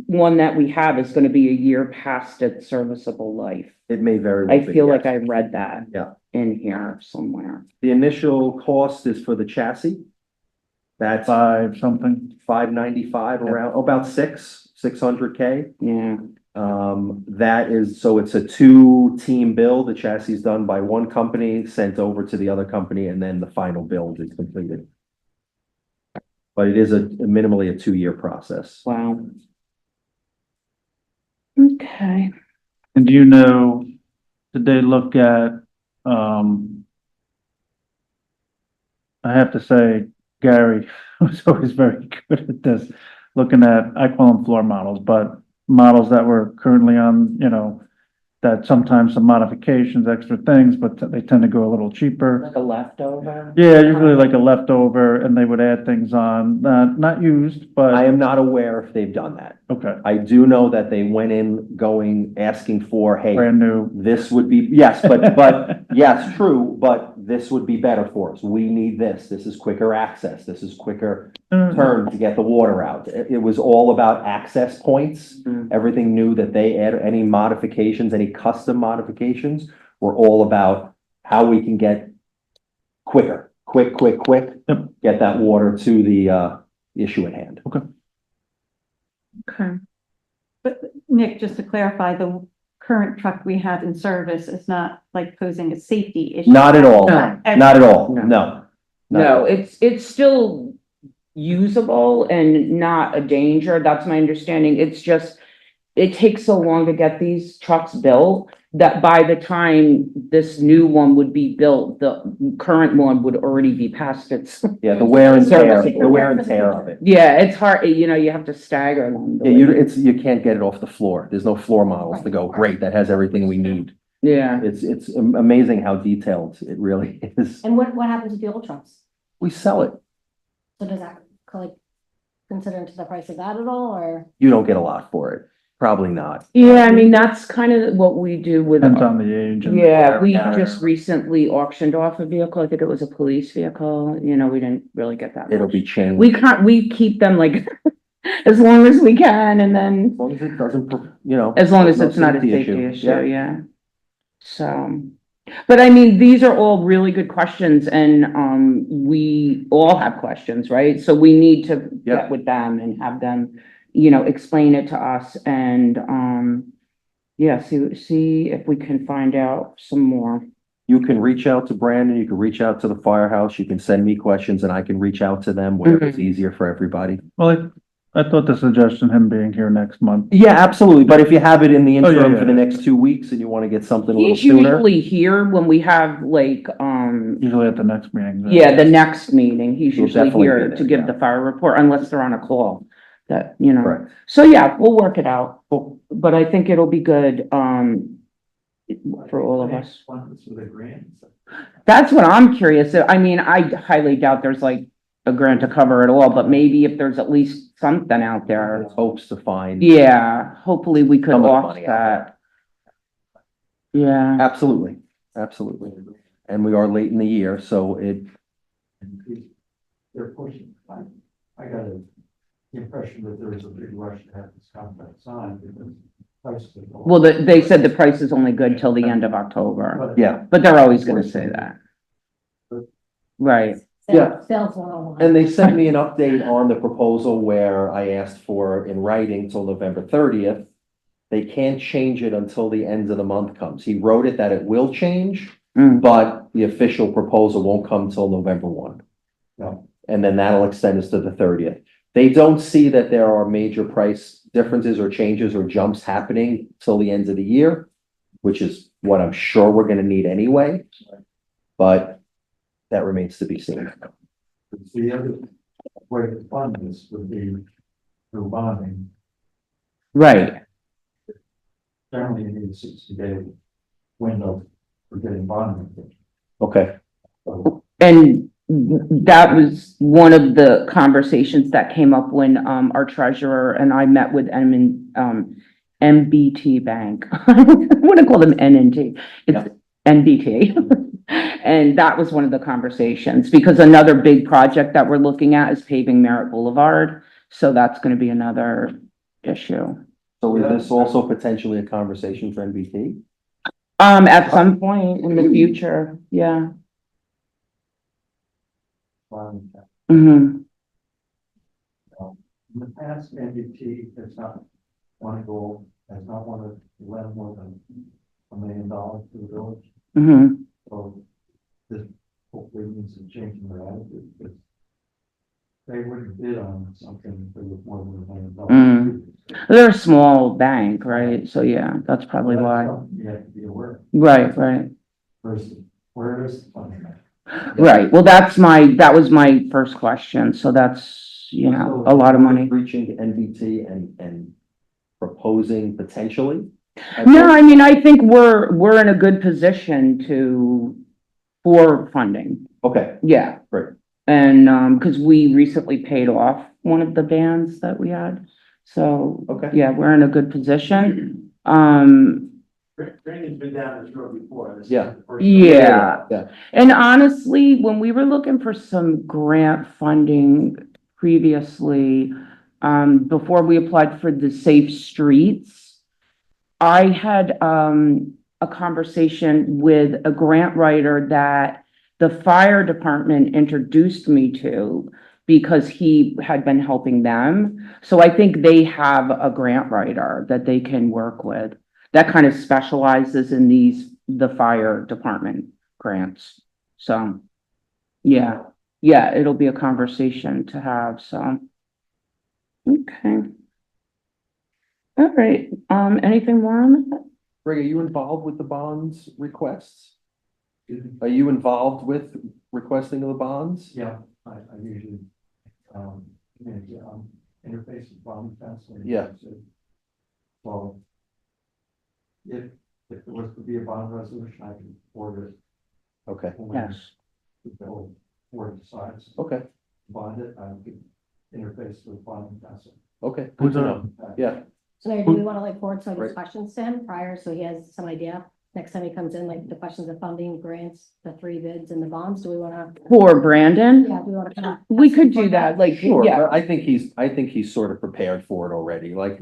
[SPEAKER 1] one that we have is gonna be a year past its serviceable life.
[SPEAKER 3] It may very well
[SPEAKER 1] I
[SPEAKER 3] be,
[SPEAKER 1] feel
[SPEAKER 3] yes.
[SPEAKER 1] like I read that.
[SPEAKER 3] Yeah.
[SPEAKER 1] In here somewhere.
[SPEAKER 3] The initial cost is for the chassis. That's
[SPEAKER 4] five something.
[SPEAKER 3] 595 around, about 600K.
[SPEAKER 1] Yeah,
[SPEAKER 3] That is, so it's a two-team build. The chassis is done by one company, sent over to the other company, and then the final build is completed. But it is minimally a 2-year process.
[SPEAKER 1] wow. Okay.
[SPEAKER 4] And do you know, did they look at, I have to say, Gary was always very good at this, looking at, I call them floor models, but models that were currently on, that sometimes some modifications, extra things, but they tend to go a little cheaper.
[SPEAKER 1] Like a leftover?
[SPEAKER 4] Yeah, usually like a leftover, and they would add things on, not used,
[SPEAKER 3] I
[SPEAKER 4] but,
[SPEAKER 3] am not aware if they've done that.
[SPEAKER 4] okay,
[SPEAKER 3] I do know that they went in asking for, hey,
[SPEAKER 4] brand new.
[SPEAKER 3] this would be, yes, but, yes, true, but this would be better for us. We need this. This is quicker access. This is quicker turn to get the water out. It was all about access points.
[SPEAKER 1] Mm.
[SPEAKER 3] Everything new that they add, any modifications, any custom modifications were all about how we can get quicker, quick,
[SPEAKER 4] Yep.
[SPEAKER 3] get that water to the issue at hand.
[SPEAKER 1] Okay.
[SPEAKER 2] But Nick, just to clarify, the current truck we have in service is not like posing a safety issue.
[SPEAKER 3] Not at all,
[SPEAKER 1] No.
[SPEAKER 3] not at all,
[SPEAKER 1] No.
[SPEAKER 3] no.
[SPEAKER 1] No, it's still usable and not a danger. That's my understanding. It's just, it takes so long to get these trucks built that by the time this new one would be built, the current one would already be past its.
[SPEAKER 3] Yeah, the wear and tear,
[SPEAKER 1] Service.
[SPEAKER 3] the wear and tear of it.
[SPEAKER 1] Yeah, it's hard, you have to stagger them.
[SPEAKER 3] Yeah, you can't get it off the floor. There's no floor models to go, great, that has everything we need.
[SPEAKER 1] Yeah,
[SPEAKER 3] It's amazing how detailed it really is.
[SPEAKER 6] And what happens with the old trucks?
[SPEAKER 3] We sell it.
[SPEAKER 6] So does that, like, consider into the price of that at all, or?
[SPEAKER 3] You don't get a lot for it. Probably not.
[SPEAKER 1] yeah, I mean, that's kind of what we do with.
[SPEAKER 4] Depends on the age. and
[SPEAKER 1] Yeah, we
[SPEAKER 4] the-
[SPEAKER 1] just recently auctioned off a vehicle. I think it was a police vehicle, we didn't really get that
[SPEAKER 3] It'll
[SPEAKER 1] much.
[SPEAKER 3] be changed.
[SPEAKER 1] We keep them like as long as we can and then
[SPEAKER 3] As long as it doesn't,
[SPEAKER 1] as long as
[SPEAKER 3] no
[SPEAKER 1] it's not a safety
[SPEAKER 3] Yeah.
[SPEAKER 1] issue, yeah. So, but I mean, these are all really good questions and, we all have questions, right? So we need to
[SPEAKER 3] Yeah.
[SPEAKER 1] get with them and have them, explain it to us and, yeah, see if we can find out some more.
[SPEAKER 3] You can reach out to Brandon, you can reach out to the firehouse, you can send me questions and I can reach out to them, whatever's easier for everybody.
[SPEAKER 4] Well, I thought the suggestion, him being here next month.
[SPEAKER 3] Yeah, absolutely. But if you have it in the
[SPEAKER 4] Oh, yeah,
[SPEAKER 3] interim
[SPEAKER 4] yeah,
[SPEAKER 3] for the
[SPEAKER 4] yeah.
[SPEAKER 3] next 2 weeks and you want to get something a little
[SPEAKER 1] He's
[SPEAKER 3] sooner.
[SPEAKER 1] usually here when we have like,
[SPEAKER 4] Usually at the next meeting.
[SPEAKER 1] yeah, the next meeting, he's
[SPEAKER 3] He'll
[SPEAKER 1] usually
[SPEAKER 3] definitely be
[SPEAKER 1] here
[SPEAKER 3] there,
[SPEAKER 1] to give
[SPEAKER 3] yeah.
[SPEAKER 1] the fire report unless they're on a call. That,
[SPEAKER 3] Correct.
[SPEAKER 1] so yeah, we'll work it out, but I think it'll be good, for all of us.
[SPEAKER 5] Funds for the grants.
[SPEAKER 1] That's what I'm curious. I mean, I highly doubt there's like a grant to cover it all, but maybe if there's at least something out there.
[SPEAKER 3] There's hopes to find.
[SPEAKER 1] Yeah, hopefully we could
[SPEAKER 3] Some of the money out
[SPEAKER 1] offset. Yeah,
[SPEAKER 3] Absolutely, absolutely. And we are late in the year, so
[SPEAKER 5] And they're pushing. I got the impression that there was a big rush to have this contract signed because prices. are going
[SPEAKER 1] well,
[SPEAKER 5] up.
[SPEAKER 1] they said the price is only good till the end of October,
[SPEAKER 5] But-
[SPEAKER 3] yeah.
[SPEAKER 1] but they're always gonna say that. Right,
[SPEAKER 3] Yeah.
[SPEAKER 6] Sales 101.
[SPEAKER 3] And they sent me an update on the proposal where I asked for in writing till November 30th. They can't change it until the end of the month comes. He wrote it that it will change,
[SPEAKER 1] Mm.
[SPEAKER 3] but the official proposal won't come till November 1.
[SPEAKER 5] No.
[SPEAKER 3] And then that'll extend us to the 30th. They don't see that there are major price differences or changes or jumps happening till the end of the year, which is what I'm sure we're gonna need anyway. But that remains to be seen.
[SPEAKER 5] The other way to fund this would be through bonding.
[SPEAKER 1] right.
[SPEAKER 5] Generally, you need a 60-day window for getting bonding.
[SPEAKER 3] Okay,
[SPEAKER 5] So
[SPEAKER 1] And that was one of the conversations that came up when, our treasurer and I met with MBT Bank. I want to call them NNT.
[SPEAKER 3] Yeah.
[SPEAKER 1] It's NBT. And that was one of the conversations, because another big project that we're looking at is paving Merritt Boulevard. So that's gonna be another issue.
[SPEAKER 3] so is this also potentially a conversation for NBT?
[SPEAKER 1] At some point in the future, yeah.
[SPEAKER 5] bonding.
[SPEAKER 1] Hmm.
[SPEAKER 5] In the past, NDT has not want to go, has not wanted to lend more than $1 million to the village.
[SPEAKER 1] Mhm.
[SPEAKER 5] So this hopefully means a change in their attitude, because they wouldn't bid on something that was more than $1 million.
[SPEAKER 1] They're a small bank, right? So yeah, that's probably
[SPEAKER 5] That's
[SPEAKER 1] why.
[SPEAKER 5] something you have to be aware of.
[SPEAKER 1] Right, right.
[SPEAKER 5] Versus, where is the funding at?
[SPEAKER 1] Right, well, that was my first question, so that's, you know, a lot of money.
[SPEAKER 3] Reaching NVT and proposing potentially.
[SPEAKER 1] No, I mean, I think we're in a good position for funding,
[SPEAKER 3] Okay,
[SPEAKER 1] yeah.
[SPEAKER 3] Right.
[SPEAKER 1] And, cause we recently paid off one of the bands that we had, so,
[SPEAKER 3] okay.
[SPEAKER 1] yeah, we're in a good position.
[SPEAKER 5] Brandon's been down this road before. This is
[SPEAKER 3] Yeah.
[SPEAKER 5] the first time.
[SPEAKER 1] Yeah.
[SPEAKER 3] Yeah.
[SPEAKER 1] And honestly, when we were looking for some grant funding previously, before we applied for the Safe Streets, I had, a conversation with a grant writer that the fire department introduced me to because he had been helping them. So I think they have a grant writer that they can work with that kind of specializes in the fire department grants. So, yeah, it'll be a conversation to have, so. Okay. All right, anything more on that?
[SPEAKER 3] Greg, are you involved with the bonds requests? Are you involved with requesting of the bonds?
[SPEAKER 5] Yeah, I usually, interface with bond counsel.
[SPEAKER 3] Yeah.
[SPEAKER 5] Well, if there was to be a bond resolution, I can order it.
[SPEAKER 3] Okay,
[SPEAKER 1] Yes,
[SPEAKER 5] The bill, or decides to
[SPEAKER 3] okay,
[SPEAKER 5] bond it, I could interface with bond counsel.
[SPEAKER 3] okay.
[SPEAKER 4] Who's
[SPEAKER 3] Good to
[SPEAKER 4] our-
[SPEAKER 3] know. Yeah,
[SPEAKER 6] So Mayor, do we want to like forward some of these
[SPEAKER 3] Right.
[SPEAKER 6] questions to him prior, so he has some idea? Next time he comes in, like the questions of funding, grants, the 3 bids and the bonds, do we want to?
[SPEAKER 1] for Brandon,
[SPEAKER 6] Yeah, do we want to?
[SPEAKER 1] we could do that, like,
[SPEAKER 3] sure,
[SPEAKER 1] yeah,
[SPEAKER 3] but I think he's sort of prepared for it already, like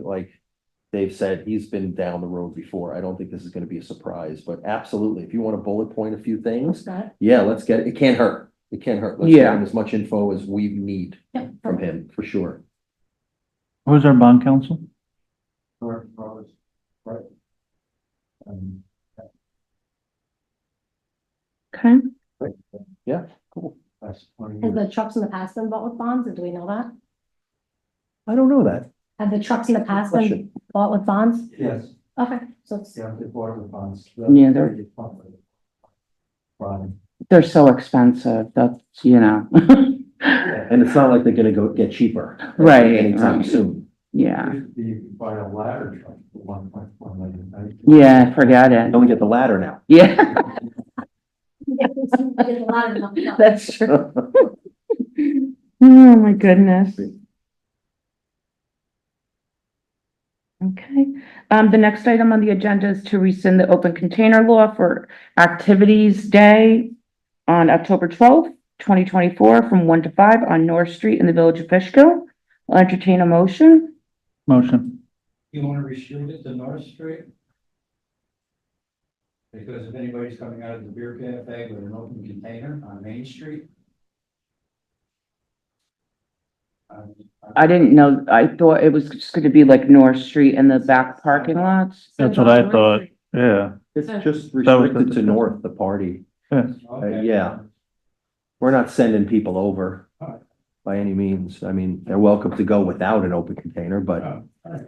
[SPEAKER 3] Dave said, he's been down the road before. I don't think this is gonna be a surprise, but absolutely, if you want to bullet point a few things, yeah, let's get it. It can't hurt. It can't hurt. Let's get
[SPEAKER 1] Yeah.
[SPEAKER 3] him as much info as we need
[SPEAKER 6] Yeah,
[SPEAKER 3] from him, for sure.
[SPEAKER 4] Who's our bond counsel?
[SPEAKER 5] Or, right.
[SPEAKER 1] okay.
[SPEAKER 3] Yeah, cool.
[SPEAKER 5] That's 20
[SPEAKER 6] Has
[SPEAKER 5] years.
[SPEAKER 6] the trucks in the past been bought with bonds, or do we know that?
[SPEAKER 3] I don't know that.
[SPEAKER 6] Have the trucks in the past been
[SPEAKER 3] Question.
[SPEAKER 6] bought with bonds?
[SPEAKER 5] Yes,
[SPEAKER 6] Okay, so it's,
[SPEAKER 5] yeah, they bought it with bonds.
[SPEAKER 1] Yeah, they're-
[SPEAKER 5] Right.
[SPEAKER 1] They're so expensive, that's, you know,
[SPEAKER 3] And it's not like they're gonna go get cheaper.
[SPEAKER 1] Right,
[SPEAKER 3] Anytime
[SPEAKER 1] right.
[SPEAKER 3] soon.
[SPEAKER 1] yeah,
[SPEAKER 5] You could buy a ladder truck for 1.4 million. right?
[SPEAKER 1] yeah, forget it,
[SPEAKER 3] You only get the ladder now.
[SPEAKER 1] yeah, that's true. Oh, my goodness. Okay, the next item on the agenda is to rescind the open container law for Activities Day on October 12th, 2024, from 1 to 5 on North Street in the Village of Fishkill. I'll entertain a motion.
[SPEAKER 4] Motion.
[SPEAKER 7] You want to rescind it to North Street? Because if anybody's coming out of the beer cafe with an open container on Main Street.
[SPEAKER 1] I didn't know, I thought it was just gonna be like North Street and the back parking lots.
[SPEAKER 4] That's what I thought, yeah.
[SPEAKER 3] It's just
[SPEAKER 4] That was
[SPEAKER 3] restricted to
[SPEAKER 4] the-
[SPEAKER 3] north, the party.
[SPEAKER 7] Okay.
[SPEAKER 3] Yeah. We're not sending people over
[SPEAKER 7] Alright.
[SPEAKER 3] by any means. I mean, they're welcome to go without an open container, but
[SPEAKER 7] Oh, all right.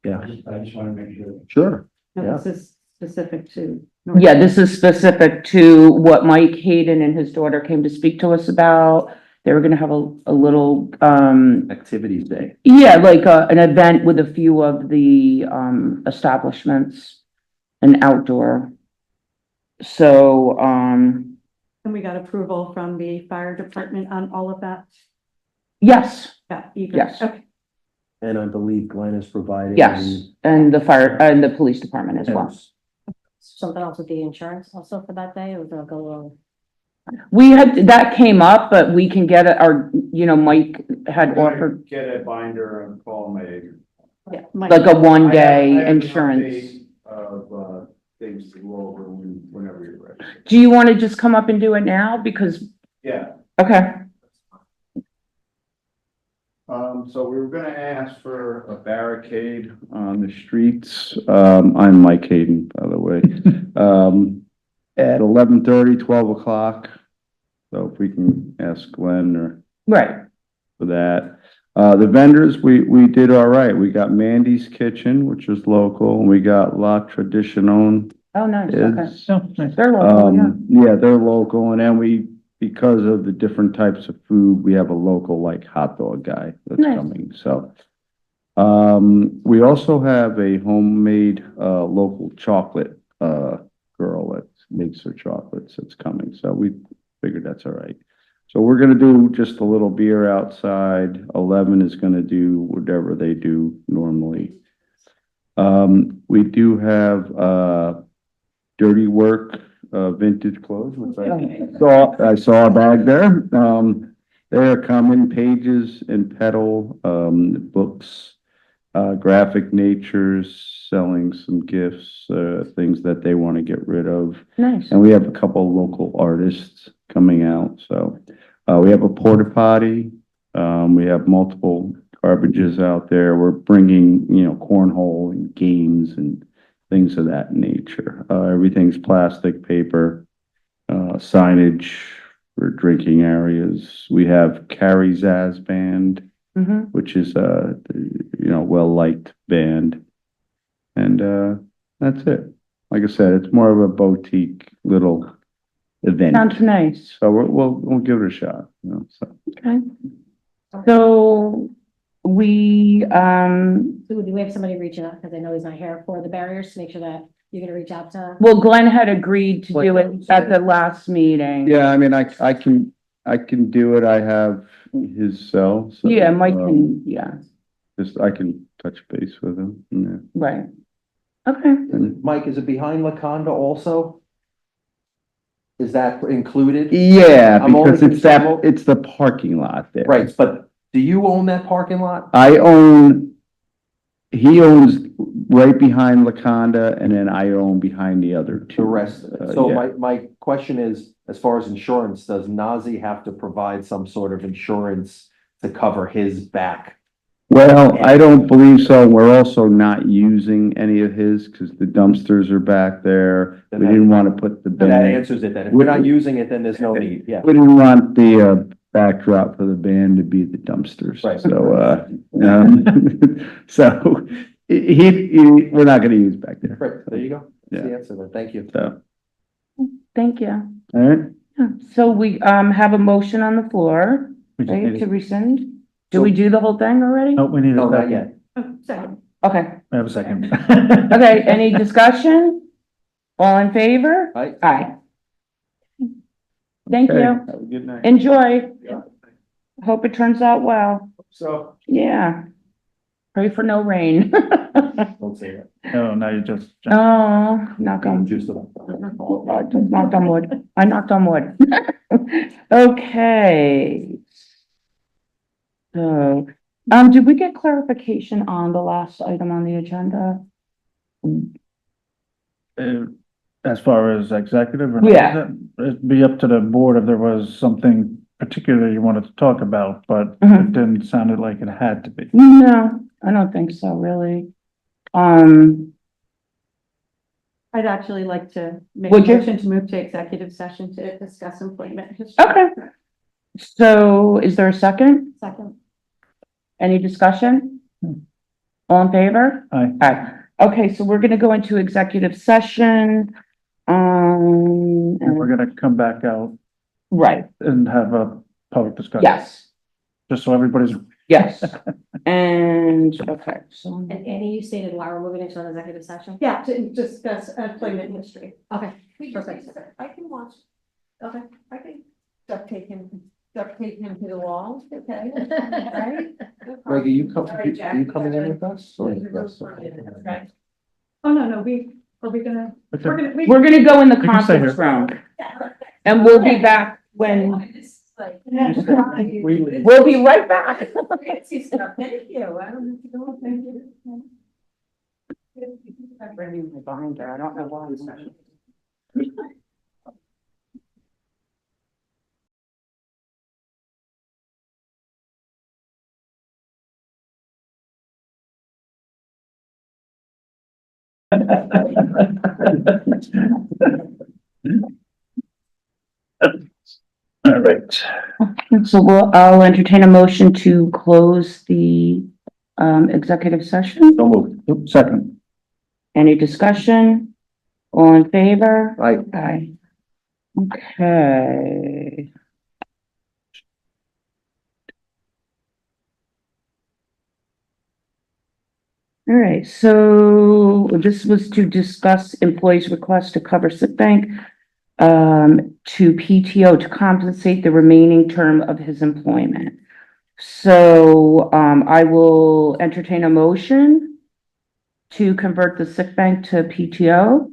[SPEAKER 3] yeah,
[SPEAKER 7] I just want to make sure.
[SPEAKER 3] sure.
[SPEAKER 2] No, this is specific to.
[SPEAKER 1] Yeah, this is specific to what Mike Hayden and his daughter came to speak to us about. They were gonna have a little,
[SPEAKER 3] Activities day.
[SPEAKER 1] yeah, like, an event with a few of the, establishments, an outdoor. So,
[SPEAKER 2] And we got approval from the fire department on all of that?
[SPEAKER 1] yes,
[SPEAKER 2] Yeah. eager.
[SPEAKER 1] Yes.
[SPEAKER 2] Okay.
[SPEAKER 3] And I believe Glenn is providing.
[SPEAKER 1] yes, and the fire, and the police department as well.
[SPEAKER 6] something else with the insurance also for that day, or was it go along?
[SPEAKER 1] We had, that came up, but we can get it, our, you know, Mike had offered
[SPEAKER 8] Get a binder and call my agent.
[SPEAKER 2] Yeah. Mike.
[SPEAKER 1] like a one
[SPEAKER 8] I
[SPEAKER 1] day
[SPEAKER 8] have an
[SPEAKER 1] insurance.
[SPEAKER 8] update Of, things to go over whenever you're ready.
[SPEAKER 1] Do you want to just come up and do it now? Because,
[SPEAKER 8] Yeah,
[SPEAKER 1] okay,
[SPEAKER 8] So we were gonna ask for a barricade on the streets. I'm Mike Hayden, by the way. At 11:30, 12 o'clock. So if we can ask Glenn or
[SPEAKER 1] Right,
[SPEAKER 8] for that. The vendors, we did all right. We got Mandy's Kitchen, which is local, and we got La Tradicion.
[SPEAKER 1] oh, nice, okay.
[SPEAKER 8] Is,
[SPEAKER 4] Oh, nice.
[SPEAKER 1] They're local, yeah.
[SPEAKER 8] yeah, they're local, and then because of the different types of food, we have a local like hot dog guy that's
[SPEAKER 1] Nice.
[SPEAKER 8] coming, so. We also have a homemade, local chocolate, girl that makes her chocolates that's coming, so we figured that's all right. So we're gonna do just a little beer outside. 11 is gonna do whatever they do normally. We do have, dirty work, vintage clothes, which I saw a bag there. They're coming, Pages and Pedal, books, Graphic Natures, selling some gifts, things that they want to get rid of.
[SPEAKER 1] Nice,
[SPEAKER 8] And we have a couple local artists coming out, so, we have a porta potty. We have multiple garbages out there. We're bringing, cornhole and games and things of that nature. Everything's plastic, paper, signage for drinking areas. We have Carrie Zaz Band, which is well-liked band. And that's it. Like I said, it's more of a boutique little event.
[SPEAKER 1] sounds nice,
[SPEAKER 8] So we'll give it a shot, so.
[SPEAKER 1] okay. So, we,
[SPEAKER 6] So do we have somebody reaching out, because I know he's not here, for the barriers, to make sure that you're gonna reach out to?
[SPEAKER 1] well, Glenn had agreed to do it at the last meeting.
[SPEAKER 8] Yeah, I mean, I can do it. I have his cell. So,
[SPEAKER 1] Yeah, Mike can, yeah,
[SPEAKER 8] I can touch base with him. Yeah.
[SPEAKER 1] right, okay.
[SPEAKER 8] And-
[SPEAKER 3] Mike, is it behind Laconda also? Is that included?
[SPEAKER 8] Yeah,
[SPEAKER 3] I'm only
[SPEAKER 8] because
[SPEAKER 3] concerned-
[SPEAKER 8] it's the parking lot there.
[SPEAKER 3] Right, but do you own that parking lot?
[SPEAKER 8] He owns right behind Laconda, and then I own behind the other two.
[SPEAKER 3] The rest of it. So
[SPEAKER 8] Yeah.
[SPEAKER 3] my question is, as far as insurance, does Nazi have to provide some sort of insurance to cover his back?
[SPEAKER 8] Well, I don't believe so. We're also not using any of his because the dumpsters are back there. We didn't want to put the
[SPEAKER 3] That
[SPEAKER 8] band.
[SPEAKER 3] answers it then. If we're not using it, then there's no need, yeah.
[SPEAKER 8] We didn't want the backdrop for the band to be the dumpsters.
[SPEAKER 3] Right.
[SPEAKER 8] So, so we're not gonna use back there.
[SPEAKER 3] Right, there you go. That's the
[SPEAKER 8] Yeah.
[SPEAKER 3] answer then. Thank you.
[SPEAKER 8] So,
[SPEAKER 1] Thank you.
[SPEAKER 8] all right.
[SPEAKER 1] Yeah, so we, have a motion on the floor,
[SPEAKER 4] We just
[SPEAKER 1] right,
[SPEAKER 4] need
[SPEAKER 1] to
[SPEAKER 4] it.
[SPEAKER 1] rescind? Do we do the whole thing already?
[SPEAKER 4] No, we need
[SPEAKER 3] No,
[SPEAKER 4] a
[SPEAKER 3] not
[SPEAKER 4] second.
[SPEAKER 3] yet.
[SPEAKER 2] Oh, second.
[SPEAKER 1] Okay,
[SPEAKER 4] We have a second.
[SPEAKER 1] okay, any discussion? All in favor?
[SPEAKER 3] Aye.
[SPEAKER 1] Aye. Thank
[SPEAKER 8] Okay,
[SPEAKER 1] you.
[SPEAKER 8] Have a good night.
[SPEAKER 1] Enjoy. Hope it turns out well.
[SPEAKER 3] So.
[SPEAKER 1] Yeah. Pray for no rain.
[SPEAKER 3] Don't say that.
[SPEAKER 4] No, now you just.
[SPEAKER 1] Oh, knock on,
[SPEAKER 3] Just a-
[SPEAKER 1] I just knocked on wood. I knocked on wood. Okay. So, did we get clarification on the last item on the agenda?
[SPEAKER 4] As far as executive or? not,
[SPEAKER 1] Yeah.
[SPEAKER 4] It'd be up to the board if there was something particular you wanted to talk about, but
[SPEAKER 1] Mhm.
[SPEAKER 4] it didn't sound like it had to be.
[SPEAKER 1] No, I don't think so, really.
[SPEAKER 2] I'd actually like to make a
[SPEAKER 1] Would you?
[SPEAKER 2] motion to move to executive session to discuss employment history.
[SPEAKER 1] Okay. So is there a second?
[SPEAKER 2] Second.
[SPEAKER 1] Any discussion? All in favor?
[SPEAKER 4] Aye.
[SPEAKER 1] Aye. Okay, so we're gonna go into executive session.
[SPEAKER 4] And we're gonna come back out
[SPEAKER 1] Right,
[SPEAKER 4] and have a public discussion.
[SPEAKER 1] yes,
[SPEAKER 4] Just so everybody's,
[SPEAKER 1] yes. And, okay, so,
[SPEAKER 6] And Annie, you stated why we're moving into an executive session?
[SPEAKER 2] Yeah, to discuss employment history.
[SPEAKER 6] Okay,
[SPEAKER 2] We
[SPEAKER 6] perfect.
[SPEAKER 2] I can watch,
[SPEAKER 6] Okay.
[SPEAKER 2] I can duct tape him to the wall, okay? Right?
[SPEAKER 3] Greg, are you
[SPEAKER 2] Sorry, Jack.
[SPEAKER 3] coming in with us? or- Yes.
[SPEAKER 2] Oh, no, are we gonna, we're gonna.
[SPEAKER 1] we're gonna go in the
[SPEAKER 4] You can stay
[SPEAKER 1] conference room and we'll be back when, we'll be right back.
[SPEAKER 2] Thank you, I don't have to go, thank you.
[SPEAKER 1] I'm bringing my binder, I don't know why.
[SPEAKER 4] All right.
[SPEAKER 1] So I'll entertain a motion to close the, executive session.
[SPEAKER 3] So moved.
[SPEAKER 4] Second.
[SPEAKER 1] Any discussion? All in favor?
[SPEAKER 3] Aye.
[SPEAKER 1] Aye. Okay. All right, so this was to discuss employees' request to cover sick bank to PTO to compensate the remaining term of his employment. So, I will entertain a motion to convert the sick bank to PTO.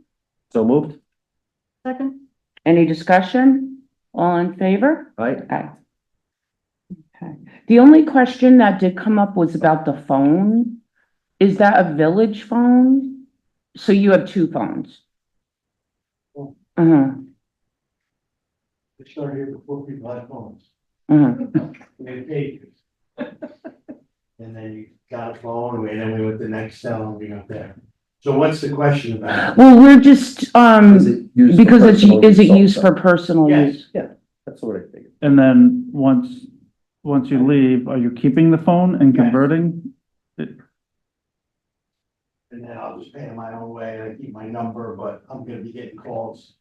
[SPEAKER 3] So moved.
[SPEAKER 2] Second,
[SPEAKER 1] Any discussion? All in favor?
[SPEAKER 3] Aye.
[SPEAKER 1] Aye. Okay. The only question that did come up was about the phone. Is that a village phone? So you have two phones? Uh-huh,
[SPEAKER 5] They started here before people had phones.
[SPEAKER 1] uh-huh.
[SPEAKER 5] We had pages. And then you got a phone, and then we went to Nextel and we got there. So what's the question about?
[SPEAKER 1] Well, we're just,
[SPEAKER 3] Is it used for
[SPEAKER 1] because
[SPEAKER 3] personal
[SPEAKER 1] is it
[SPEAKER 3] use
[SPEAKER 1] used
[SPEAKER 3] also?
[SPEAKER 1] for personal
[SPEAKER 5] Yes.
[SPEAKER 1] use?
[SPEAKER 3] That's what I figured.
[SPEAKER 4] And then once you leave, are you keeping the phone and
[SPEAKER 5] Yes.
[SPEAKER 4] converting?
[SPEAKER 5] And then I'll just pay it my own way, and I keep my number, but I'm gonna be getting calls.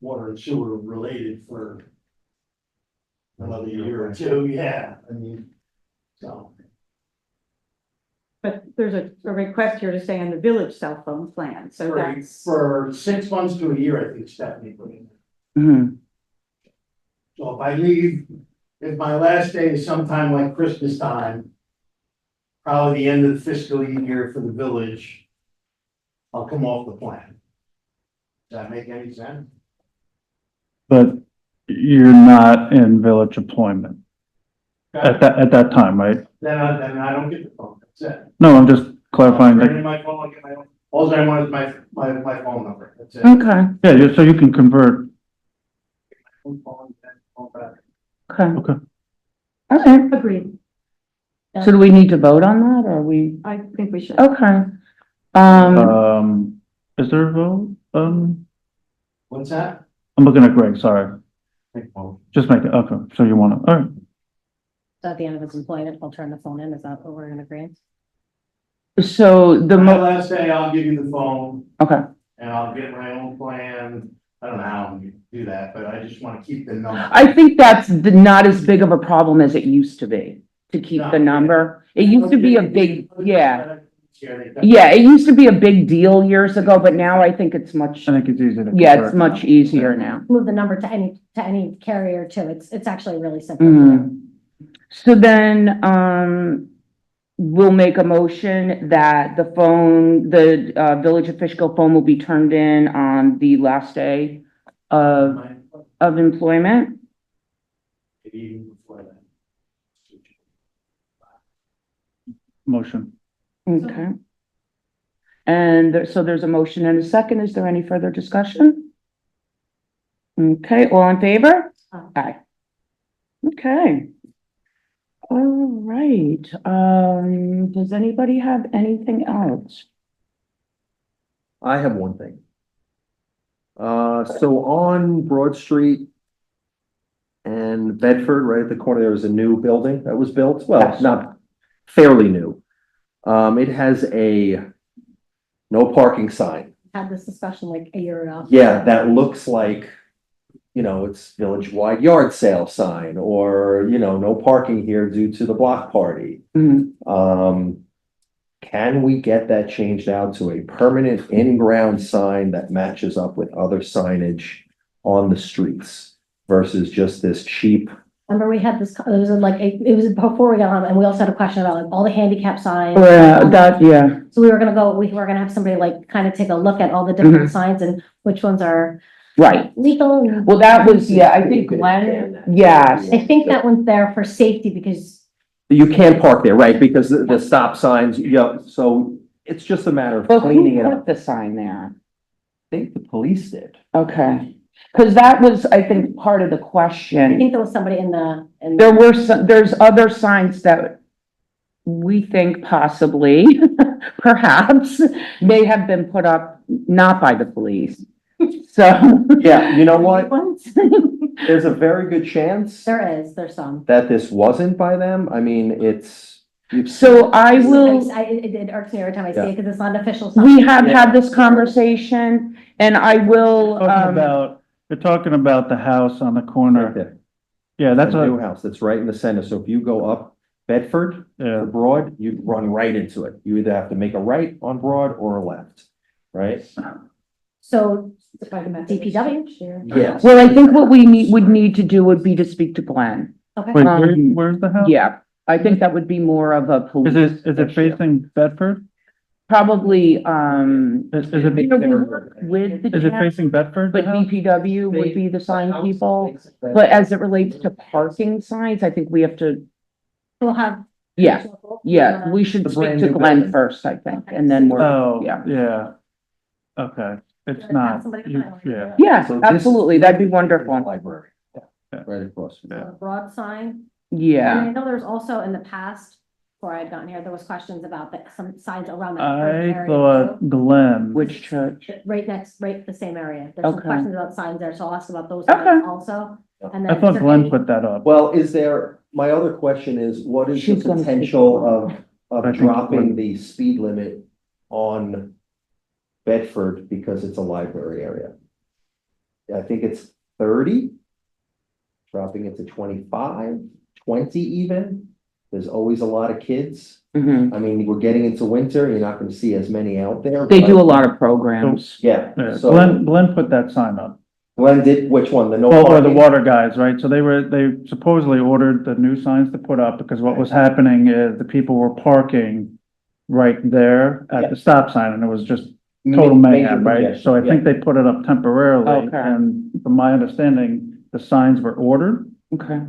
[SPEAKER 5] Water and sewer related for another year or two, yeah, I mean, so.
[SPEAKER 2] but there's a request here to stay on the village cell phone plan, so that's.
[SPEAKER 5] For 6 months to a year, I think Stephanie put in.
[SPEAKER 1] Mhm.
[SPEAKER 5] So if I leave, if my last day is sometime like Christmas time, probably the end of the fiscal year for the village, I'll come off the plan. Does that make any sense?
[SPEAKER 4] But you're not in village employment at that time, right?
[SPEAKER 5] Then I don't get the phone, that's it.
[SPEAKER 4] No, I'm just clarifying
[SPEAKER 5] Turn
[SPEAKER 4] that,
[SPEAKER 5] in my phone, I get my own, all I want is my phone number, that's it.
[SPEAKER 1] Okay,
[SPEAKER 4] yeah, so you can convert.
[SPEAKER 5] Phone, phone back.
[SPEAKER 1] okay.
[SPEAKER 4] Okay.
[SPEAKER 1] Okay,
[SPEAKER 2] Agreed,
[SPEAKER 1] so do we need to vote on that, or we,
[SPEAKER 2] I think we should.
[SPEAKER 1] okay.
[SPEAKER 4] Is there a vote?
[SPEAKER 5] What's that?
[SPEAKER 4] I'm looking at Greg, sorry.
[SPEAKER 5] Take phone.
[SPEAKER 4] Just make it, okay, so you wanna, all right.
[SPEAKER 6] So at the end of his employment, he'll turn the phone in, is that what we're in agreement?
[SPEAKER 1] So the
[SPEAKER 5] My
[SPEAKER 1] mo,
[SPEAKER 5] last day, I'll give you the phone
[SPEAKER 1] okay,
[SPEAKER 5] and I'll get my own plan. I don't know how I'm gonna do that, but I just wanna keep the number.
[SPEAKER 1] I think that's not as big of a problem as it used to be, to keep the number. It used to be a big, yeah. Yeah, it used to be a big deal years ago, but now I think it's much,
[SPEAKER 4] I think it's easy to.
[SPEAKER 1] yeah,
[SPEAKER 4] convert
[SPEAKER 1] it's much
[SPEAKER 4] now.
[SPEAKER 1] easier now.
[SPEAKER 6] Move the number to any carrier too, it's actually really simple. to do.
[SPEAKER 1] Mhm. So then, we'll make a motion that the phone, the, Village of Fishkill phone will be turned in on the last day of employment.
[SPEAKER 5] Maybe even before that.
[SPEAKER 4] Motion.
[SPEAKER 1] Okay. And so there's a motion and a second. Is there any further discussion? Okay, all in favor?
[SPEAKER 6] Aye.
[SPEAKER 1] Aye. Okay. All right, does anybody have anything else?
[SPEAKER 3] I have one thing. So on Broad Street and Bedford, right at the corner, there was a new building that was built. Well,
[SPEAKER 1] Yes.
[SPEAKER 3] not fairly new. It has a no parking sign.
[SPEAKER 6] Had this discussion like a year ago.
[SPEAKER 3] Yeah, that looks like, you know, it's village-wide yard sale sign or, you know, no parking here due to the block party.
[SPEAKER 1] Mhm.
[SPEAKER 3] Can we get that changed out to a permanent in-ground sign that matches up with other signage on the streets versus just this cheap?
[SPEAKER 6] Remember we had this, it was like, it was before we got on, and we also had a question about like all the handicap signs.
[SPEAKER 1] Yeah, that, yeah,
[SPEAKER 6] So we were gonna have somebody like kind of take a look at all the different signs and which ones are
[SPEAKER 1] right.
[SPEAKER 6] legal. and-
[SPEAKER 1] Well, that was, yeah, I think Glenn, yes.
[SPEAKER 6] I think that one's there for safety because
[SPEAKER 3] You can't park there, right? Because the stop signs, you know, so it's just a matter of
[SPEAKER 1] But
[SPEAKER 3] cleaning
[SPEAKER 1] who
[SPEAKER 3] it
[SPEAKER 1] put
[SPEAKER 3] up.
[SPEAKER 1] the sign there?
[SPEAKER 3] I think the police did.
[SPEAKER 1] Okay, because that was, I think, part of the
[SPEAKER 6] I
[SPEAKER 1] question.
[SPEAKER 6] think there was somebody in
[SPEAKER 1] There were some, there's other signs that we think possibly, perhaps, may have been put up not by the police. So.
[SPEAKER 3] Yeah, you know what? There's a very good chance
[SPEAKER 6] There's some.
[SPEAKER 3] that this wasn't by them. I mean, it's.
[SPEAKER 1] So I will,
[SPEAKER 6] It irks me every time I see
[SPEAKER 3] Yeah.
[SPEAKER 6] it, because it's not an official.
[SPEAKER 1] we have
[SPEAKER 3] Yeah.
[SPEAKER 1] had this conversation and I will,
[SPEAKER 4] They're talking about the house on the
[SPEAKER 3] Right
[SPEAKER 4] corner.
[SPEAKER 3] there.
[SPEAKER 4] Yeah, that's
[SPEAKER 3] a new
[SPEAKER 4] a,
[SPEAKER 3] house that's right in the center. So if you go up Bedford
[SPEAKER 4] yeah.
[SPEAKER 3] to Broad, you run right into it. You either have to make a right on Broad or a left, right?
[SPEAKER 6] So, DPW.
[SPEAKER 3] Yes.
[SPEAKER 1] well, I think what we would need to do would be to speak to Glenn.
[SPEAKER 6] Okay.
[SPEAKER 4] Wait,
[SPEAKER 1] Um,
[SPEAKER 4] where's the house?
[SPEAKER 1] Yeah, I think that would be more of a police.
[SPEAKER 4] Is it
[SPEAKER 1] issue.
[SPEAKER 4] facing Bedford?
[SPEAKER 1] Probably,
[SPEAKER 4] Is it,
[SPEAKER 1] you know, we work with the
[SPEAKER 4] is it
[SPEAKER 1] town,
[SPEAKER 4] facing Bedford? the
[SPEAKER 1] but
[SPEAKER 4] house?
[SPEAKER 1] DPW would be the sign people. But as it relates to parking signs, I think we have to,
[SPEAKER 6] We'll have.
[SPEAKER 1] yeah, we should
[SPEAKER 3] The
[SPEAKER 1] speak
[SPEAKER 3] brand
[SPEAKER 1] to
[SPEAKER 3] new
[SPEAKER 1] Glenn
[SPEAKER 3] building.
[SPEAKER 1] first, I think, and then we're,
[SPEAKER 4] Oh,
[SPEAKER 1] yeah.
[SPEAKER 4] yeah. Okay, it's
[SPEAKER 6] Have
[SPEAKER 4] not,
[SPEAKER 6] somebody
[SPEAKER 4] you-
[SPEAKER 6] come out.
[SPEAKER 4] yeah.
[SPEAKER 1] Yeah,
[SPEAKER 3] So this-
[SPEAKER 1] absolutely, that'd be wonderful.
[SPEAKER 3] Library.
[SPEAKER 4] Yeah.
[SPEAKER 3] Right across. from
[SPEAKER 4] Yeah.
[SPEAKER 3] that.
[SPEAKER 6] Broad sign. And I
[SPEAKER 1] Yeah,
[SPEAKER 6] know there's also in the past, before I had gotten here, there was questions about some signs around that.
[SPEAKER 4] I
[SPEAKER 6] area too.
[SPEAKER 4] thought Glenn.
[SPEAKER 1] which church?
[SPEAKER 6] Right the same area. There's some
[SPEAKER 1] Okay.
[SPEAKER 6] questions about signs there, so I'll ask about those
[SPEAKER 1] Okay.
[SPEAKER 6] signs also. And
[SPEAKER 4] I
[SPEAKER 6] then
[SPEAKER 4] thought
[SPEAKER 6] is there
[SPEAKER 4] Glenn
[SPEAKER 6] any-
[SPEAKER 4] put that up.
[SPEAKER 3] Well, my other question is, what is the
[SPEAKER 1] She's gonna speak.
[SPEAKER 3] potential
[SPEAKER 4] I
[SPEAKER 3] of
[SPEAKER 4] think
[SPEAKER 3] dropping
[SPEAKER 4] Glenn-
[SPEAKER 3] the speed limit on Bedford because it's a library area? I think it's 30. Dropping it to 25, 20 even. There's always a lot of kids.
[SPEAKER 1] Mhm.
[SPEAKER 3] I mean, we're getting into winter, you're not gonna see as many out there.
[SPEAKER 1] They
[SPEAKER 3] but-
[SPEAKER 1] do a lot of programs.
[SPEAKER 3] Yeah,
[SPEAKER 4] Yeah,
[SPEAKER 3] so
[SPEAKER 4] Glenn put that sign up.
[SPEAKER 3] Glenn did, which one? The no
[SPEAKER 4] Well, or the
[SPEAKER 3] parking?
[SPEAKER 4] water guys, right? So they supposedly ordered the new signs to put up because what was happening is the people were parking right there
[SPEAKER 3] Yeah.
[SPEAKER 4] at the stop sign and it was just total
[SPEAKER 3] Major
[SPEAKER 4] mayhem, right?
[SPEAKER 3] congestion,
[SPEAKER 4] So I
[SPEAKER 3] yeah.
[SPEAKER 4] think they put it up temporarily
[SPEAKER 1] Okay.
[SPEAKER 4] and from my understanding, the signs were ordered.
[SPEAKER 1] Okay,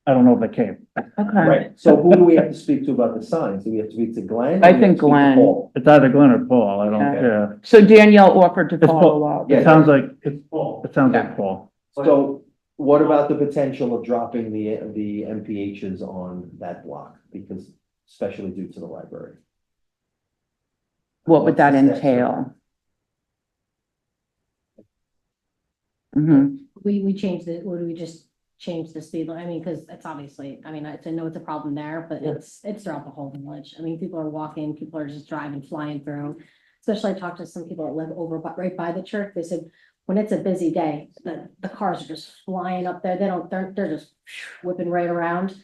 [SPEAKER 4] I don't know if they came.
[SPEAKER 1] okay.
[SPEAKER 3] Right, so who do we have to speak to about the signs? Do we have to speak to Glenn?
[SPEAKER 1] I
[SPEAKER 3] or do we have
[SPEAKER 1] think
[SPEAKER 3] to speak to
[SPEAKER 1] Glenn.
[SPEAKER 3] Paul?
[SPEAKER 4] It's either Glenn or Paul, I don't,
[SPEAKER 1] Okay.
[SPEAKER 4] yeah.
[SPEAKER 1] So Danielle offered to
[SPEAKER 4] It's
[SPEAKER 1] follow up.
[SPEAKER 3] Yeah.
[SPEAKER 4] It sounds like, it
[SPEAKER 5] Paul.
[SPEAKER 4] sounds
[SPEAKER 1] Yeah.
[SPEAKER 4] like Paul.
[SPEAKER 3] So what about the potential of dropping the MPHs on that block? Because especially due to the library.
[SPEAKER 1] What would that
[SPEAKER 3] What's the steps?
[SPEAKER 1] entail? Mm-hmm,
[SPEAKER 6] We changed it, or do we just change the speed limit? I mean, because it's obviously, I mean, I know it's a problem there, but it's throughout the whole village. I mean, people are walking, people are just driving, flying through. Especially I talked to some people that live over, right by the church. They said, when it's a busy day, the cars are just flying up there. They're just whipping right around.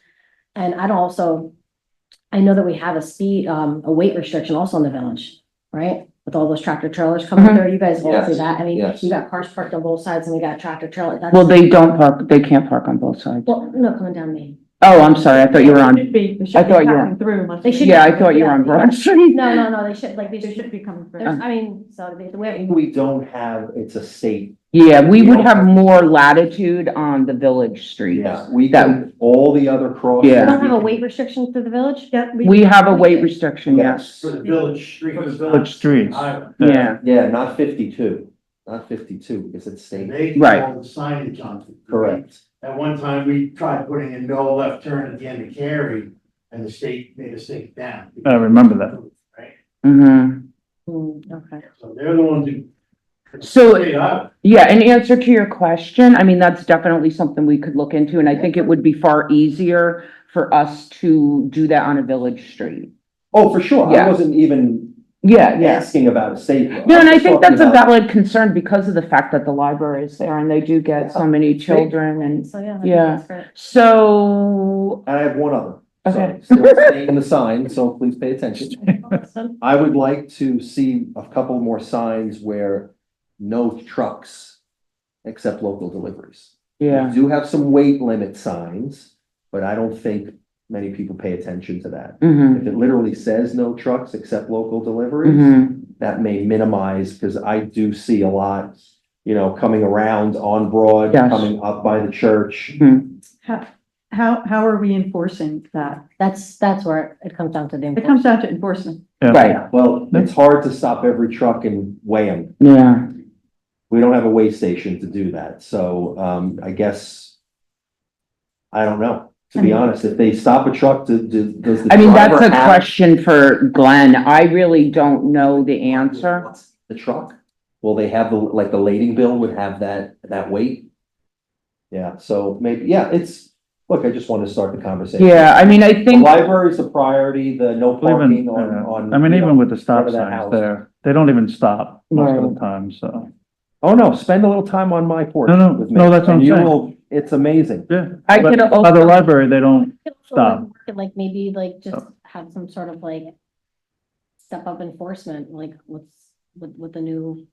[SPEAKER 6] And I know that we have a weight restriction also in the village, right? With all those tractor trailers coming
[SPEAKER 1] Mhm.
[SPEAKER 6] through, you guys all see
[SPEAKER 3] Yes,
[SPEAKER 6] that? I mean,
[SPEAKER 3] yes.
[SPEAKER 6] you got cars parked on both sides and we got tractor trailer.
[SPEAKER 1] well, they can't park on both sides.
[SPEAKER 6] Well, no, coming down Main.
[SPEAKER 1] Oh, I'm sorry, I thought you were on,
[SPEAKER 2] Should be-
[SPEAKER 1] I thought you were-
[SPEAKER 2] Through.
[SPEAKER 6] They should-
[SPEAKER 1] yeah, I thought you were on Broad Street.
[SPEAKER 6] No, they should, like,
[SPEAKER 2] They should be coming through.
[SPEAKER 6] there's, I mean, so the way.
[SPEAKER 3] We don't have, it's a state.
[SPEAKER 1] Yeah, we would
[SPEAKER 3] don't
[SPEAKER 1] have
[SPEAKER 3] have-
[SPEAKER 1] more latitude on the village streets.
[SPEAKER 3] Yeah, we
[SPEAKER 1] That-
[SPEAKER 3] can, all the other crossings.
[SPEAKER 1] Yeah.
[SPEAKER 6] We don't have a weight restriction through the village?
[SPEAKER 2] Yeah,
[SPEAKER 1] We have a weight restriction, yes.
[SPEAKER 5] For the village streets.
[SPEAKER 4] For the village streets.
[SPEAKER 5] Island.
[SPEAKER 1] Yeah,
[SPEAKER 3] Yeah, not 52, because it's
[SPEAKER 5] And
[SPEAKER 3] state.
[SPEAKER 5] they
[SPEAKER 1] Right.
[SPEAKER 5] all the signage on it.
[SPEAKER 3] Correct.
[SPEAKER 5] At one time, we tried putting a no left turn at the end of Cary, and the state made us take it down.
[SPEAKER 4] I remember that.
[SPEAKER 5] Right,
[SPEAKER 1] mm-hmm.
[SPEAKER 6] Okay.
[SPEAKER 5] so they're the ones who.
[SPEAKER 1] So-
[SPEAKER 5] Straight up.
[SPEAKER 1] Yeah, in answer to your question, I mean, that's definitely something we could look into, and I think it would be far easier for us to do that on a village street.
[SPEAKER 3] Oh, for sure, I
[SPEAKER 1] Yeah.
[SPEAKER 3] wasn't even
[SPEAKER 1] Yeah, yeah.
[SPEAKER 3] asking about a state. law.
[SPEAKER 1] No, and I
[SPEAKER 3] was
[SPEAKER 1] think
[SPEAKER 3] talking
[SPEAKER 1] that's a
[SPEAKER 3] about-
[SPEAKER 1] valid concern because of the fact that the library is there and they do get so many children and,
[SPEAKER 6] So, yeah. I think
[SPEAKER 1] Yeah.
[SPEAKER 6] that's great.
[SPEAKER 1] so,
[SPEAKER 3] And I have one other,
[SPEAKER 1] Okay.
[SPEAKER 3] sorry, still staying in the sign, so please pay attention. I would like to see a couple more signs where no trucks except local deliveries.
[SPEAKER 1] yeah,
[SPEAKER 3] We do have some weight limit signs, but I don't think many people pay attention to that.
[SPEAKER 1] mm-hmm,
[SPEAKER 3] If it literally says no trucks except local deliveries,
[SPEAKER 1] mm-hmm,
[SPEAKER 3] that may minimize, because I do see a lot, coming around on Broad,
[SPEAKER 1] Yes.
[SPEAKER 3] coming up by the church.
[SPEAKER 2] How are we enforcing that?
[SPEAKER 6] That's where it comes down to the.
[SPEAKER 2] It comes down to enforcement.
[SPEAKER 4] Yeah.
[SPEAKER 1] right,
[SPEAKER 3] Well, it's hard to stop every truck and weigh them.
[SPEAKER 1] yeah,
[SPEAKER 3] We don't have a weigh station to do that, so, I guess, I don't know. To be honest, if they stop a truck, does the
[SPEAKER 1] I mean, that's
[SPEAKER 3] driver
[SPEAKER 1] a
[SPEAKER 3] have
[SPEAKER 1] question for Glenn. I really don't know the answer.
[SPEAKER 3] the truck? Will they have like the lading bill would have that weight? Yeah, so maybe, yeah, look, I just wanted to start the conversation.
[SPEAKER 1] Yeah, I mean, I
[SPEAKER 3] The
[SPEAKER 1] think,
[SPEAKER 3] library's the priority, the no parking
[SPEAKER 4] Even,
[SPEAKER 3] on.
[SPEAKER 4] I mean,
[SPEAKER 3] you know,
[SPEAKER 4] even with the stop
[SPEAKER 3] front of that
[SPEAKER 4] signs
[SPEAKER 3] house.
[SPEAKER 4] there, they don't even stop most of
[SPEAKER 1] Right.
[SPEAKER 4] the time, so.
[SPEAKER 3] Oh, no, spend a little time on my porch
[SPEAKER 4] No, no,
[SPEAKER 3] with me.
[SPEAKER 4] no, that's what
[SPEAKER 3] and
[SPEAKER 4] I'm
[SPEAKER 3] you
[SPEAKER 4] saying.
[SPEAKER 3] will- It's amazing.
[SPEAKER 4] Yeah.
[SPEAKER 1] I
[SPEAKER 4] But
[SPEAKER 1] could
[SPEAKER 4] by the
[SPEAKER 1] also,
[SPEAKER 4] library, they don't stop.
[SPEAKER 6] Like maybe like just
[SPEAKER 4] Oh.
[SPEAKER 6] have some sort of like step up enforcement, like with the new,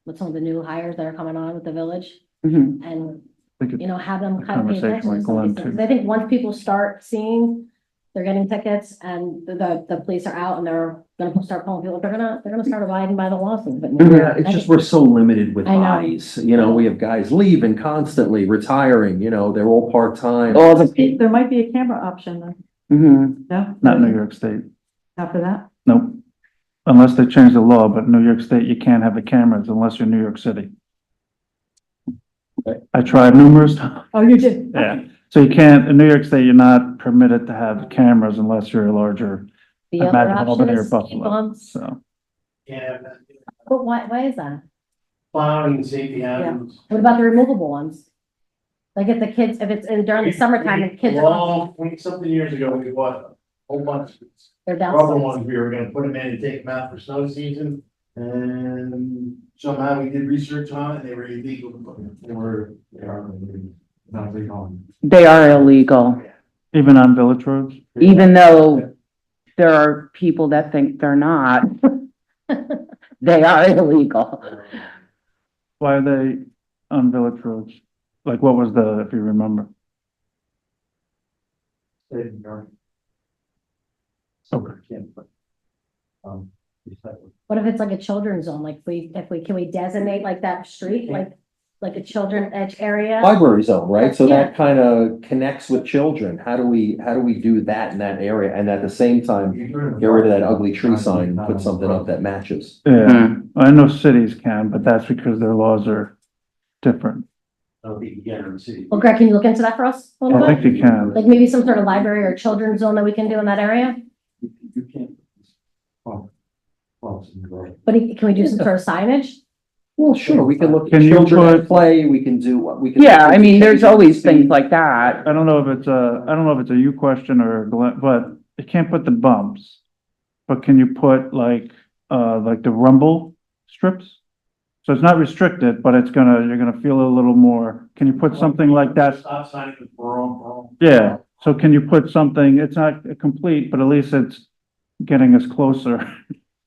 [SPEAKER 6] with some of the new hires that are coming on with the village
[SPEAKER 1] Mhm.
[SPEAKER 6] and,
[SPEAKER 4] They could-
[SPEAKER 6] you know, have them kind of pay
[SPEAKER 4] Conversation
[SPEAKER 6] attention to
[SPEAKER 4] with
[SPEAKER 6] some of these
[SPEAKER 4] Glenn,
[SPEAKER 6] things.
[SPEAKER 4] too.
[SPEAKER 6] I think once people start seeing they're getting tickets and the police are out and they're gonna start pulling people, they're gonna start abiding by the laws a bit more.
[SPEAKER 3] Yeah, it's just, we're so limited with
[SPEAKER 6] I know.
[SPEAKER 3] bodies, we have guys leaving constantly, retiring, they're all part-time.
[SPEAKER 1] all the,
[SPEAKER 2] There might be a camera option then,
[SPEAKER 1] mhm.
[SPEAKER 2] no?
[SPEAKER 4] Not New York State,
[SPEAKER 2] Not for that?
[SPEAKER 4] nope. Unless they change the law, but New York State, you can't have the cameras unless you're New York City.
[SPEAKER 3] Okay.
[SPEAKER 4] I tried numerous times,
[SPEAKER 2] Oh, you did?
[SPEAKER 4] yeah. So you can't, in New York State, you're not permitted to have cameras unless you're a larger,
[SPEAKER 6] The
[SPEAKER 4] I
[SPEAKER 6] other
[SPEAKER 4] imagine
[SPEAKER 6] option
[SPEAKER 4] Albany or
[SPEAKER 6] is speed
[SPEAKER 4] Buffalo,
[SPEAKER 6] bumps,
[SPEAKER 4] so.
[SPEAKER 5] Yeah,
[SPEAKER 6] but why is that?
[SPEAKER 5] plowing, safety hazards.
[SPEAKER 6] What about the removable ones? Like if the kids, if it's during the summertime and kids are,
[SPEAKER 5] Long, 20-something years ago, we bought a whole bunch of
[SPEAKER 6] they're
[SPEAKER 5] rubber
[SPEAKER 6] downstairs.
[SPEAKER 5] ones, we were gonna put them in and take them out for snow season. And somehow we did research on it, they were illegal to put in. They are illegal. Not legal.
[SPEAKER 1] They are illegal,
[SPEAKER 4] Even on village roads?
[SPEAKER 1] even though there are people that think they're not. They are illegal.
[SPEAKER 4] Why are they on village roads? Like what was if you remember? Okay.
[SPEAKER 6] What if it's like a children's zone, like can we designate like that street, like a children edge area?
[SPEAKER 3] Library zone, right? So
[SPEAKER 6] Yeah.
[SPEAKER 3] that kind of connects with children. How do we do that in that area? And at the same time, get rid of that ugly tree sign and put something up that matches.
[SPEAKER 4] Yeah,
[SPEAKER 1] Hmm.
[SPEAKER 4] I know cities can, but that's because their laws are different.
[SPEAKER 6] Well, Greg, can you look into that for us a
[SPEAKER 4] I
[SPEAKER 6] little
[SPEAKER 4] think
[SPEAKER 6] bit?
[SPEAKER 4] you can.
[SPEAKER 6] Like maybe some sort of library or children's zone that we can do in that area?
[SPEAKER 5] You can't.
[SPEAKER 6] But can we do some sort of signage?
[SPEAKER 3] Well, sure, we can look at
[SPEAKER 4] Can you
[SPEAKER 3] children at
[SPEAKER 4] put-
[SPEAKER 3] play, we can do what we can.
[SPEAKER 1] Yeah, I mean, there's always things like that.
[SPEAKER 4] I don't know if it's a you question or a Glenn, but you can't put the bumps. But can you put like the rumble strips? So it's not restricted, but you're gonna feel a little more. Can you put something like that?
[SPEAKER 5] Stop sign with borough.
[SPEAKER 4] Yeah, so can you put something, it's not complete, but at least it's getting us closer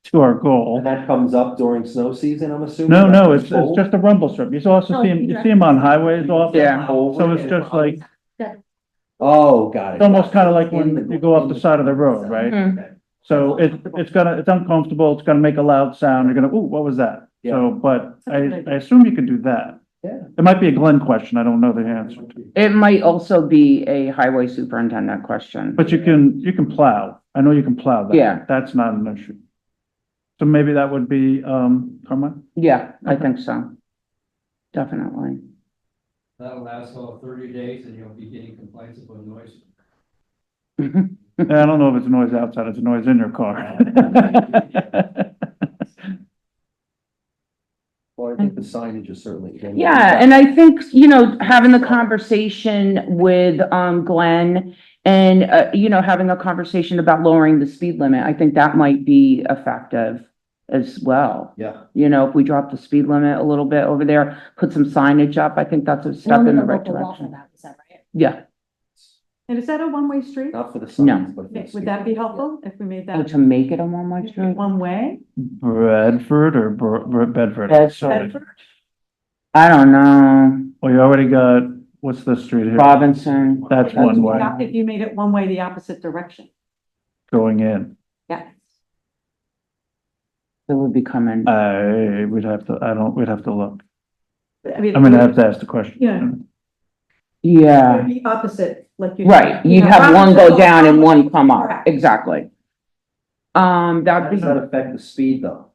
[SPEAKER 4] to our goal.
[SPEAKER 3] And that comes up during snow season, I'm assuming?
[SPEAKER 4] No, it's just a rumble strip. You also
[SPEAKER 6] No,
[SPEAKER 4] see them, you see them on highways often.
[SPEAKER 1] Yeah.
[SPEAKER 4] So it's just like,
[SPEAKER 3] Oh, got it.
[SPEAKER 4] it's almost kind of like when you go off the side of the road, right?
[SPEAKER 1] Mhm.
[SPEAKER 4] So it's uncomfortable, it's gonna make a loud sound, you're gonna, ooh, what was that? So, but I assume you can do that.
[SPEAKER 3] Yeah.
[SPEAKER 4] It might be a Glenn question, I don't know the answer to.
[SPEAKER 1] It might also be a highway superintendent question.
[SPEAKER 4] But you can plow, I know you can plow that.
[SPEAKER 1] Yeah.
[SPEAKER 4] That's not an issue. So maybe that would be, Carmine?
[SPEAKER 1] Yeah, I think so. Definitely.
[SPEAKER 7] That'll last all 30 days and you'll be getting complaints about noise.
[SPEAKER 4] I don't know if it's a noise outside, it's a noise in your car.
[SPEAKER 3] Well, I think the signage is certainly.
[SPEAKER 1] Yeah, and I think, having the conversation with, Glenn and, having a conversation about lowering the speed limit, I think that might be effective as well.
[SPEAKER 3] Yeah.
[SPEAKER 1] If we drop the speed limit a little bit over there, put some signage up, I think that's a
[SPEAKER 6] And
[SPEAKER 1] step
[SPEAKER 6] only
[SPEAKER 1] in the
[SPEAKER 6] the
[SPEAKER 1] right
[SPEAKER 6] local law for
[SPEAKER 1] direction.
[SPEAKER 6] that, is that right?
[SPEAKER 1] Yeah,
[SPEAKER 2] And is that a one-way street?
[SPEAKER 3] Not for the
[SPEAKER 1] No.
[SPEAKER 3] signs, but. for the
[SPEAKER 2] Would that be helpful if we made
[SPEAKER 1] oh,
[SPEAKER 2] that
[SPEAKER 1] to make it a one-way street?
[SPEAKER 2] one way?
[SPEAKER 4] Bradford or Bedford?
[SPEAKER 1] Bedford.
[SPEAKER 2] Bedford?
[SPEAKER 1] I don't know,
[SPEAKER 4] Well, you already got, what's this street here?
[SPEAKER 1] Robinson.
[SPEAKER 4] That's one way
[SPEAKER 2] If you made it one way, the opposite direction.
[SPEAKER 4] going in.
[SPEAKER 2] Yeah.
[SPEAKER 1] It would be coming.
[SPEAKER 4] We'd have to look.
[SPEAKER 2] mean,
[SPEAKER 4] I'm gonna have to ask the question.
[SPEAKER 2] Yeah.
[SPEAKER 1] Yeah,
[SPEAKER 2] It'd be opposite, like you.
[SPEAKER 1] right, you'd have one go down and one come up, exactly. That'd
[SPEAKER 3] How
[SPEAKER 1] be,
[SPEAKER 3] does that affect the speed though?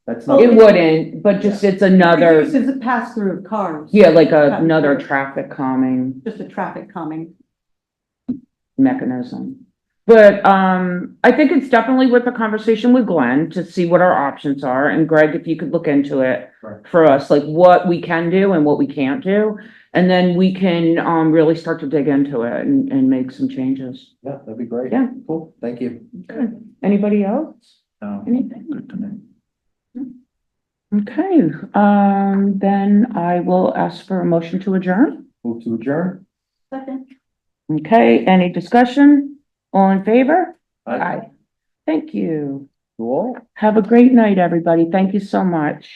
[SPEAKER 3] That's not.
[SPEAKER 1] it wouldn't, but just it's another,
[SPEAKER 2] Reduces the pass-through of cars.
[SPEAKER 1] yeah, like another traffic calming.
[SPEAKER 2] Just a traffic calming.
[SPEAKER 1] mechanism. But, I think it's definitely worth a conversation with Glenn to see what our options are, and Greg, if you could look into it
[SPEAKER 3] Right.
[SPEAKER 1] for us, like what we can do and what we can't do, and then we can, really start to dig into it and make some changes.
[SPEAKER 3] Yeah, that'd be great.
[SPEAKER 1] Yeah.
[SPEAKER 3] Cool, thank you.
[SPEAKER 1] Okay, anybody else?
[SPEAKER 4] No,
[SPEAKER 1] Anything?
[SPEAKER 4] good to know.
[SPEAKER 1] Okay, then I will ask for a motion to adjourn.
[SPEAKER 3] Move to adjourn?
[SPEAKER 2] Second.
[SPEAKER 1] Okay, any discussion? All in favor?
[SPEAKER 3] Aye.
[SPEAKER 1] Thank you.
[SPEAKER 3] You all?
[SPEAKER 1] Have a great night, everybody. Thank you so much.